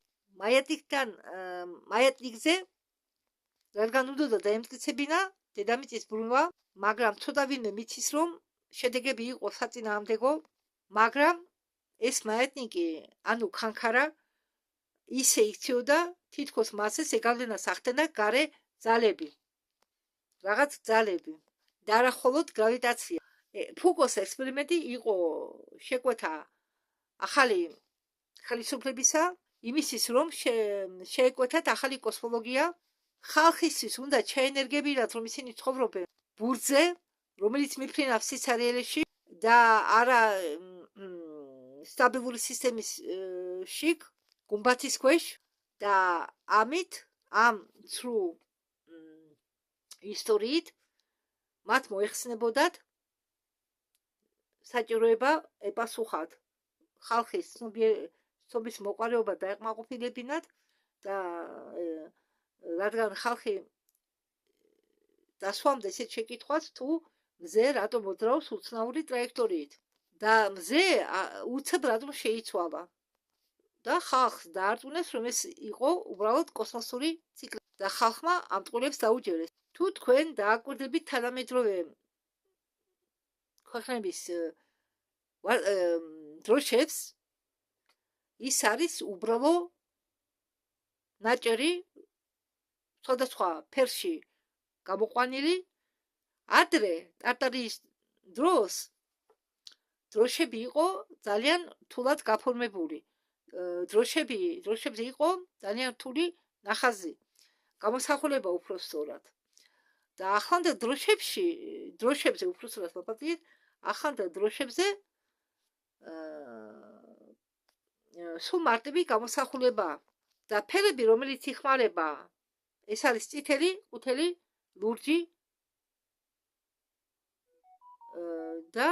მაიატნიკზე, რადგან უნდოდა დაემტკიცებინა დედამიწის ბრუნვა, მაგრამ ცოტა ვინმე მიცის, რომ შედეგები იყო საწინააღმდეგო, მაგრამ ეს მაიატნიკი, ანუ ქანქარა, ისე იქცეოდა, თითქოს მასეს ეგავლენას ახდენდა გარე ძალები, რაღაც ძალები და არა მხოლოდ გრავიტაცია. ფუკოს ექსპერიმენტი იყო შეკვეთა ახალი ხელისუფლებისა, იმისთვის, რომ შეეკვეთათ ახალი კოსმოლოგია, ხალხისთვის უნდა ჩაენერგებინათ, რომ ისინი ცხოვრობენ ბურთზე, რომელიც მიფრინავს სიცარიელეში და არა სტაბილური სისტემის შიგ, გუმბათის ქვეშ და ამით ამ ცრუ ისტორიით მათ მოეხსნებოდათ საჭიროება ეპასუხათ ხალხის ცნობის მოყვარეობა დაეკმაყოფილებინათ და რადგან ხალხი დასვამდა ესეთ შეკითხვას, თუ მზე რატომ მოძრაობს უცნაური ტრაექტორიით და მზე უცებ რატომ შეიცვალა და ხალხს დაარწმუნეს, რომ ეს იყო უბრალოდ კოსმოსური ციკლი და ხალხმა ამ ტყუილებს დაუჯერეს. თუ თქვენ დააკვირდებით თანამედროვე ქვეყნების დროშებს, ის არის უბრალო ნაჭერი სხვადასხვა ფერში გამოყვანილი. ადრე ტარტარიის დროს დროშები იყო ძალიან რთულად გაფორმებული. დროშებზე იყო ძალიან რთული ნახაზი, გამოსახულება უფრო სწორად. და ახლანდელ დროშებზე უფრო სწორად მოგწიეთ, ახლანდელ დროშებზე სულ მარტივი გამოსახულება და ფერები, რომელიც იხმარება, ეს არის წითელი, ყვითელი, ლურჯი და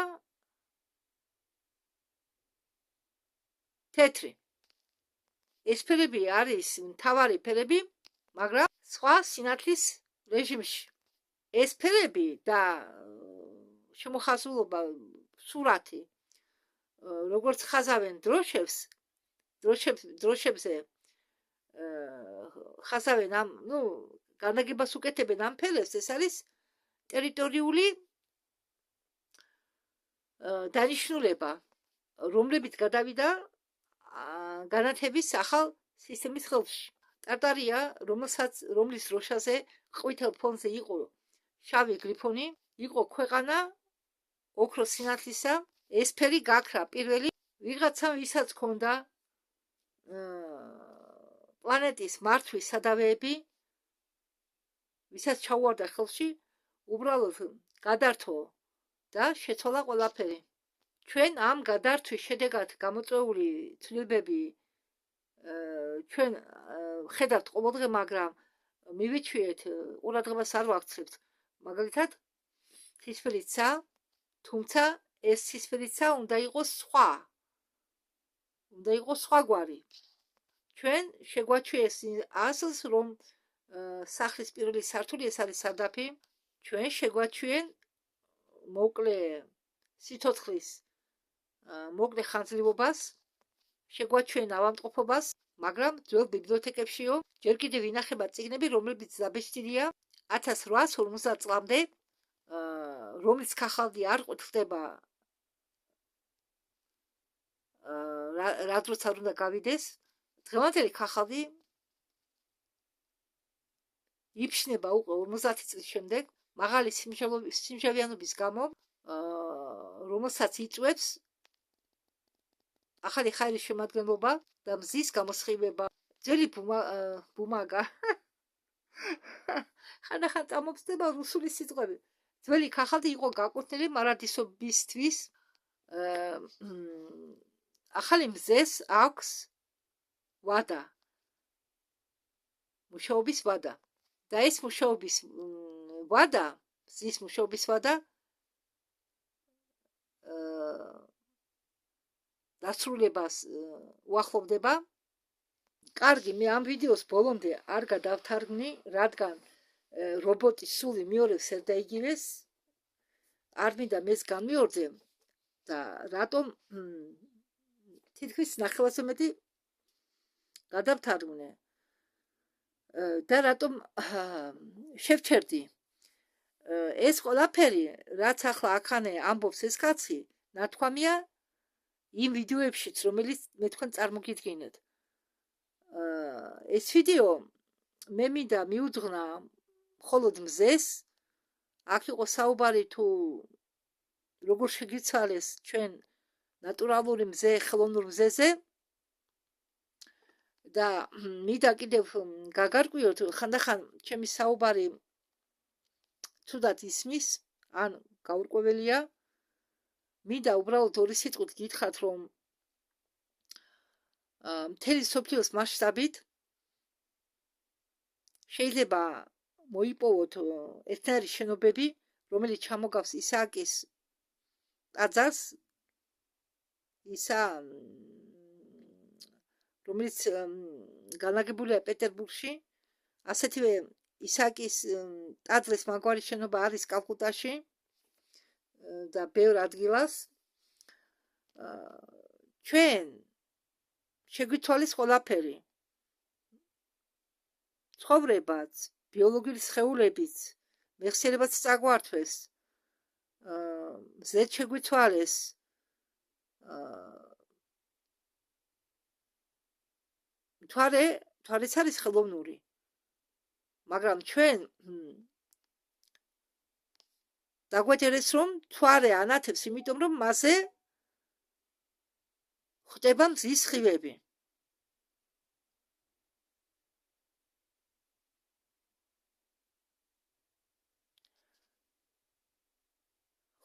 თეთრი. ეს ფერები არის მთავარი ფერები, მაგრამ სხვა სინათლის რეჟიმში. ეს ფერები და შემოხაზულობა, სურათი, როგორც ხაზავენ დროშებზე ხაზავენ ამ, განაგებას უკეთებენ ამ ფერებს, ეს არის ტერიტორიული დანიშნულება, რომლებიც გადავიდა განათების ახალ სისტემის ხელში. ტარტარია, რომლის დროშაზე ყვითელ ფონზე იყო შავი გრიფონი, იყო ქვეყანა ოქროს სინათლისა. ეს ფერი გაქრა პირველი ვიღაცამ, ვისაც ჰქონდა პლანეტის მართვის სადავეები, ვისაც ჩაუვარდა ხელში, უბრალოდ გადართო და შეცვალა ყველაფერი. ჩვენ ამ გადართვის შედეგად გამოწვეული ცვლილებები ჩვენ ხედავთ ყოველდღე, მაგრამ მივიჩვიეთ, ყურადღებას არ ვაქცევთ. მაგალითად, ცისფერიცა, თუმცა ეს ცისფერიცა უნდა იყოს სხვა გვარი. ჩვენ შეგვაჩვიეს ასლს, რომ სახლის პირველი სართული, ეს არის სარდაფი, ჩვენ შეგვაჩვიენ მოკლე სიცოცხლის მოკლე ხანძლივობას, შეგვაჩვენ ავადმყოფობას, მაგრამ ძველ ბიბლიოთეკებშიო ჯერ კიდევ ინახება წიგნები, რომლებიც დაბეჭდილია 1850 წლამდე, რომლის ქაღალდი არ ყვეთლდება რა დროც არ უნდა გავიდეს. დღევანდელი ქაღალდი იფშნება უკვე 50 წლის შემდეგ, მაღალი სიმჟავიანობის გამო, რომელსაც იწვევს ახალი ხაირის შემადგენლობა და მზის გამოსხივება. ძველი ბუმაგა ხანდახან წამოწდება რუსული სიტყვები. ძველი ქაღალდი იყო გაკუთვნილი მარადისობისთვის. ახალი მზეს აქვს ვადა, მუშაობის ვადა. და ეს მუშაობის ვადა, მზის მუშაობის ვადა დასრულებას უახლოვდება. კარგი, მე ამ ვიდეოს ბოლომდე არ გადავთარგმნი, რადგან რობოტის სული მიორევს ერთ და იგივეს, არ მინდა მეც განმეორდე და რატომ თითქმის ნახევარზე მეტი გადავთარგმნე და რატომ შევჩერდი. ეს ყველაფერი, რაც ახლა აქანე ამბობს ეს კაცი, ნათქვამია იმ ვიდეოებშიც, რომელიც მე თქვენ წარმოგიდგინეთ. ეს ვიდეო მე მინდა მიუძღვნა მხოლოდ მზეს. აქ იყო საუბარი თუ როგორ შეგიცვალეს ჩვენ ნატურალური მზე ხელოვნურ მზეზე და მინდა კიდევ გაგარკვიოთ, ხანდახან ჩემი საუბარი ცუდად ისმის, ან გაურკვეველია. მინდა უბრალოდ ორი სიტყვით გითხრათ, რომ მთელი მსოფლიოს მასშტაბით შეიძლება მოიპოვოთ ერთნაირი შენობები, რომელიც ჩამოგავს ისააკის ტაძარს, რომელიც განლაგებულია პეტერბურგში. ასეთივე ისააკის ტაძრის მაგვარი შენობა არის კალკუტაში და ბევრ ადგილას. ჩვენ შეგვითვალეს ყველაფერი. ცხოვრებაც, ბიოლოგიური სხეულებიც, მეხსიერებაც წაგვართვეს. მზეც შეგვითვალეს. თვარეც არის ხელოვნური. მაგრამ ჩვენ დაგვეჯერეს რომ თვარე ანათებს, იმიტომ რომ მასზე ხდება მზის სხივები.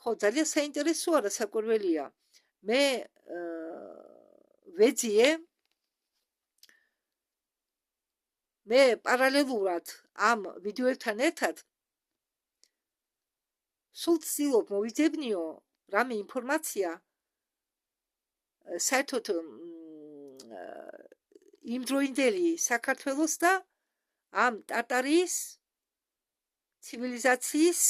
ხო, ძალიან საინტერესოა და საკვირველია. მე ვეძიე მე პარალელურად ამ ვიდეოებთან ერთად სულ ვცდილობ მოვიძებნიო რამე ინფორმაცია საერთოდ იმდროინდელი საქართველოს და ამ ტარტარიის ცივილიზაციის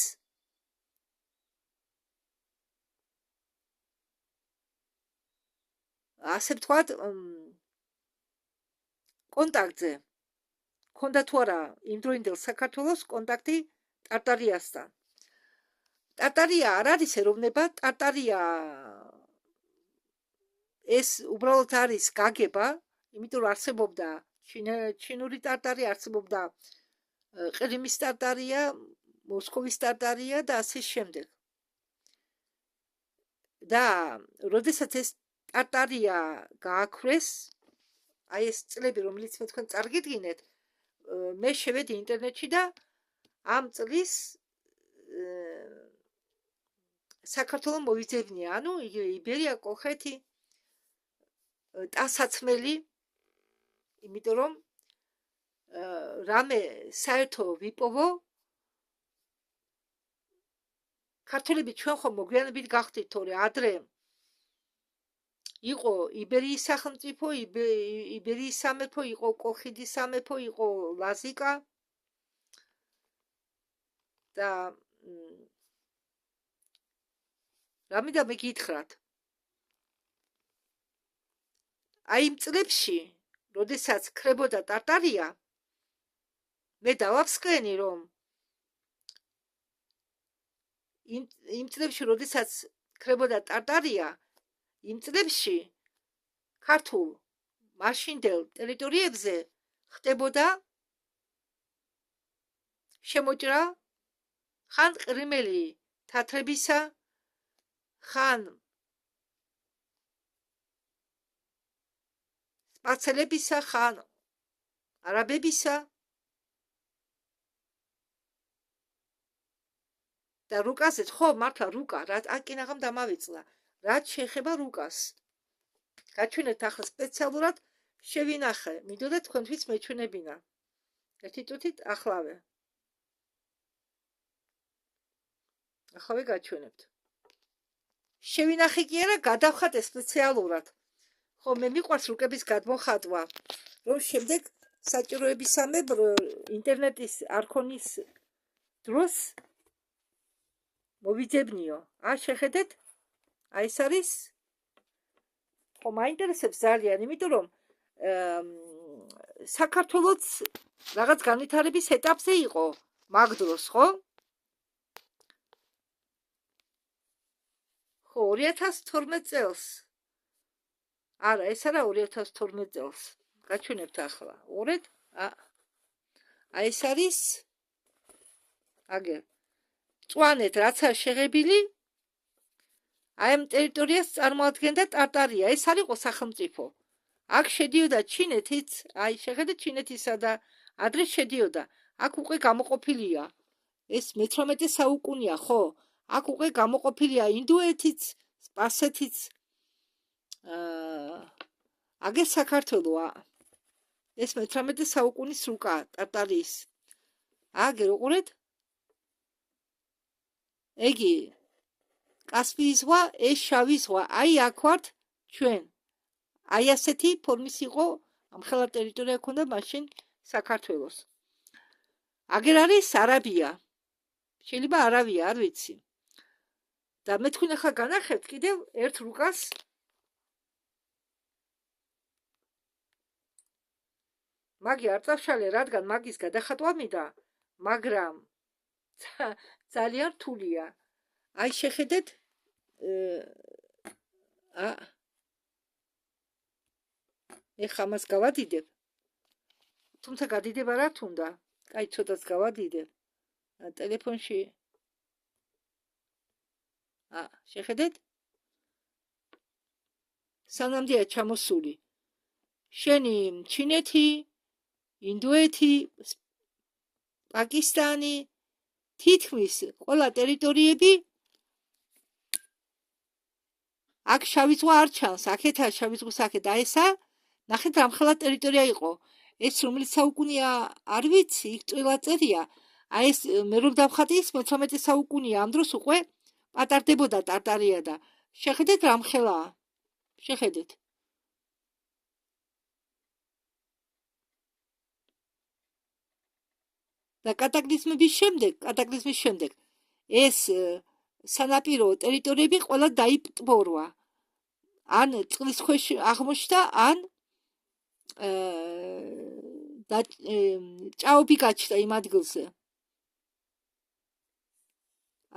ასე ვთქვათ კონტაქტზე. ქონდა თუ არა იმდროინდელ საქართველოს კონტაქტი ტარტარიასთან. ტარტარია არ არის ეროვნება, ტარტარია ეს უბრალოდ არის გაგება, იმიტომ რომ არსებობდა ჩინური ტარტარია, არსებობდა ყირიმის ტარტარია, მოსკოვის ტარტარია და ასე შემდეგ. და როდესაც ეს ტარტარია გააქვეს, აი ეს წლები, რომელიც მე თქვენ წარგიდგინეთ, მე შევედი ინტერნეტში და ამ წლის საქართველოს მოვიძებნია, ანუ იბერია, კოლხეთი, ტანსაცმელი, იმიტომ რომ რამე საერთო ვიპოვო, ქართველები ჩვენ ხომ მოგვიანებით გახდით, თორე ადრე იყო იბერიის სახელმწიფო, იბერიის სამეფო, იყო კოლხეთის სამეფო, იყო ლაზიკა და რამე მე გითხრათ. აი იმ წლებში, როდესაც ქრებოდა ტარტარია, მე დავაფსკენი რომ იმ წლებში, როდესაც ქრებოდა ტარტარია, იმ წლებში ქართულ მაშინდელ ტერიტორიებზე ხდებოდა შემოჭრა ხან ყრიმელი თათრებისა, ხან სპარცელებისა, ხან არაბებისა და რუკაზე, ხო, მართლა რუკა, აკინაღამ დამავიწყდა. რაც შეეხება რუკას. გაჩვენეთ ახლა სპეციალურად შევინახე, მინდოდა თქვენთვის მეჩვენებინა. ერთი წუთით ახლავე. ახავე გაჩვენებთ. შევინახე კი არა, გადავხატე სპეციალურად. ხო, მე მიყვარს რუკების გადმოხატვა, რომ შემდეგ საჭიროებისამებრ ინტერნეტის არქონის დროს მოვიძებნიო. შეხედეთ, აი ეს არის, ხო, მაინტერესებს ძალიან, იმიტომ რომ საქართველოს რაღაც განვითარების ეტაპზე იყო მაგ დროს, ხო? ხო, 2012 წელს. არა, ეს არა 2012 წელს. გაჩვენებთ ახლა. უყურეთ? აი ეს არის აგერ წვანეთ, რაც არის შეღებილი, აი ამ ტერიტორიას წარმოადგენდა ტარტარია. ეს არ იყო სახელმწიფო. აქ შედიოდა ჩინეთიც, აი შეხედეთ ჩინეთისა და ადრე შედიოდა. აქ უკვე გამოყოფილია. ეს მე-18 საუკუნეა, ხო? აქ უკვე გამოყოფილია ინდოეთიც, სპარსეთიც. აგერ საქართველოა. ეს მე-18 საუკუნის რუკა ტარტარიის. აგერ უყურეთ? ეგი კასპიის ზღვა, ეს შავი ზღვა. აი აქ ვართ ჩვენ. აი ასეთი ფორმის იყო ამხელა ტერიტორია ქონდა მაშინ საქართველოს. აგერ არის არაბია. შეიძლება არავია, არ ვიცი. და მე თქვენ ახლა განახებთ კიდევ ერთ რუკას. მაგი არ წავშალე, რადგან მაგის გადახატვა მინდა, მაგრამ ძალიან რთულია. აი შეხედეთ, ეხლა მას გავადიდებ. თუმცა გადიდება რა თუნდა. კაი, ცოტაც გავადიდე. ტელეფონში. შეხედეთ? სანამდეა ჩამოსული. შენი ჩინეთი, ინდოეთი, პაკისტანი, თითქმის ყველა ტერიტორიები აქ შავი ზღვა არ ჩანს, აქეთა შავი ზღვის აქეთ და ესა ნახეთ რამხელა ტერიტორია იყო. ეს რომელიც საუკუნეა არ ვიცი, იქ წველა წერია. აი ეს მე რომ დავხატე ის 13 საუკუნეა, ამ დროს უკვე პატარდებოდა ტარტარია და შეხედეთ რამხელაა. შეხედეთ. და კატაკლიზმის შემდეგ ეს სანაპირო ტერიტორიები ყველა დაიპტბორვა. ან წყლის ქვეშ აღმოჩნდა, ან ჭაობი გაჩნდა იმ ადგილზე.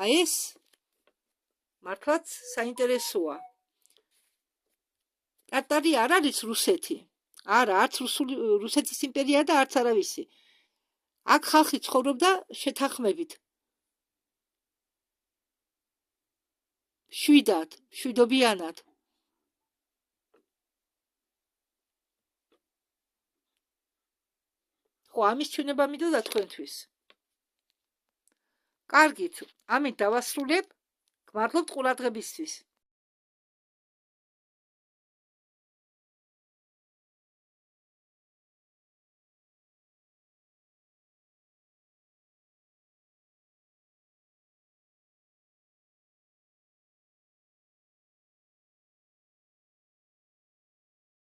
აი ეს მართლაც საინტერესოა. ტარტარია არ არის რუსეთი. არა, არც რუსეთის იმპერია და არც არავისი. აქ ხალხი ცხოვრობდა შეთანხმებით. შვიდობიანად. ხო, ამის ჩვენება მინდოდა თქვენთვის. კარგით, ამით დავასრულებ. გმადლობთ ყურადღებისთვის.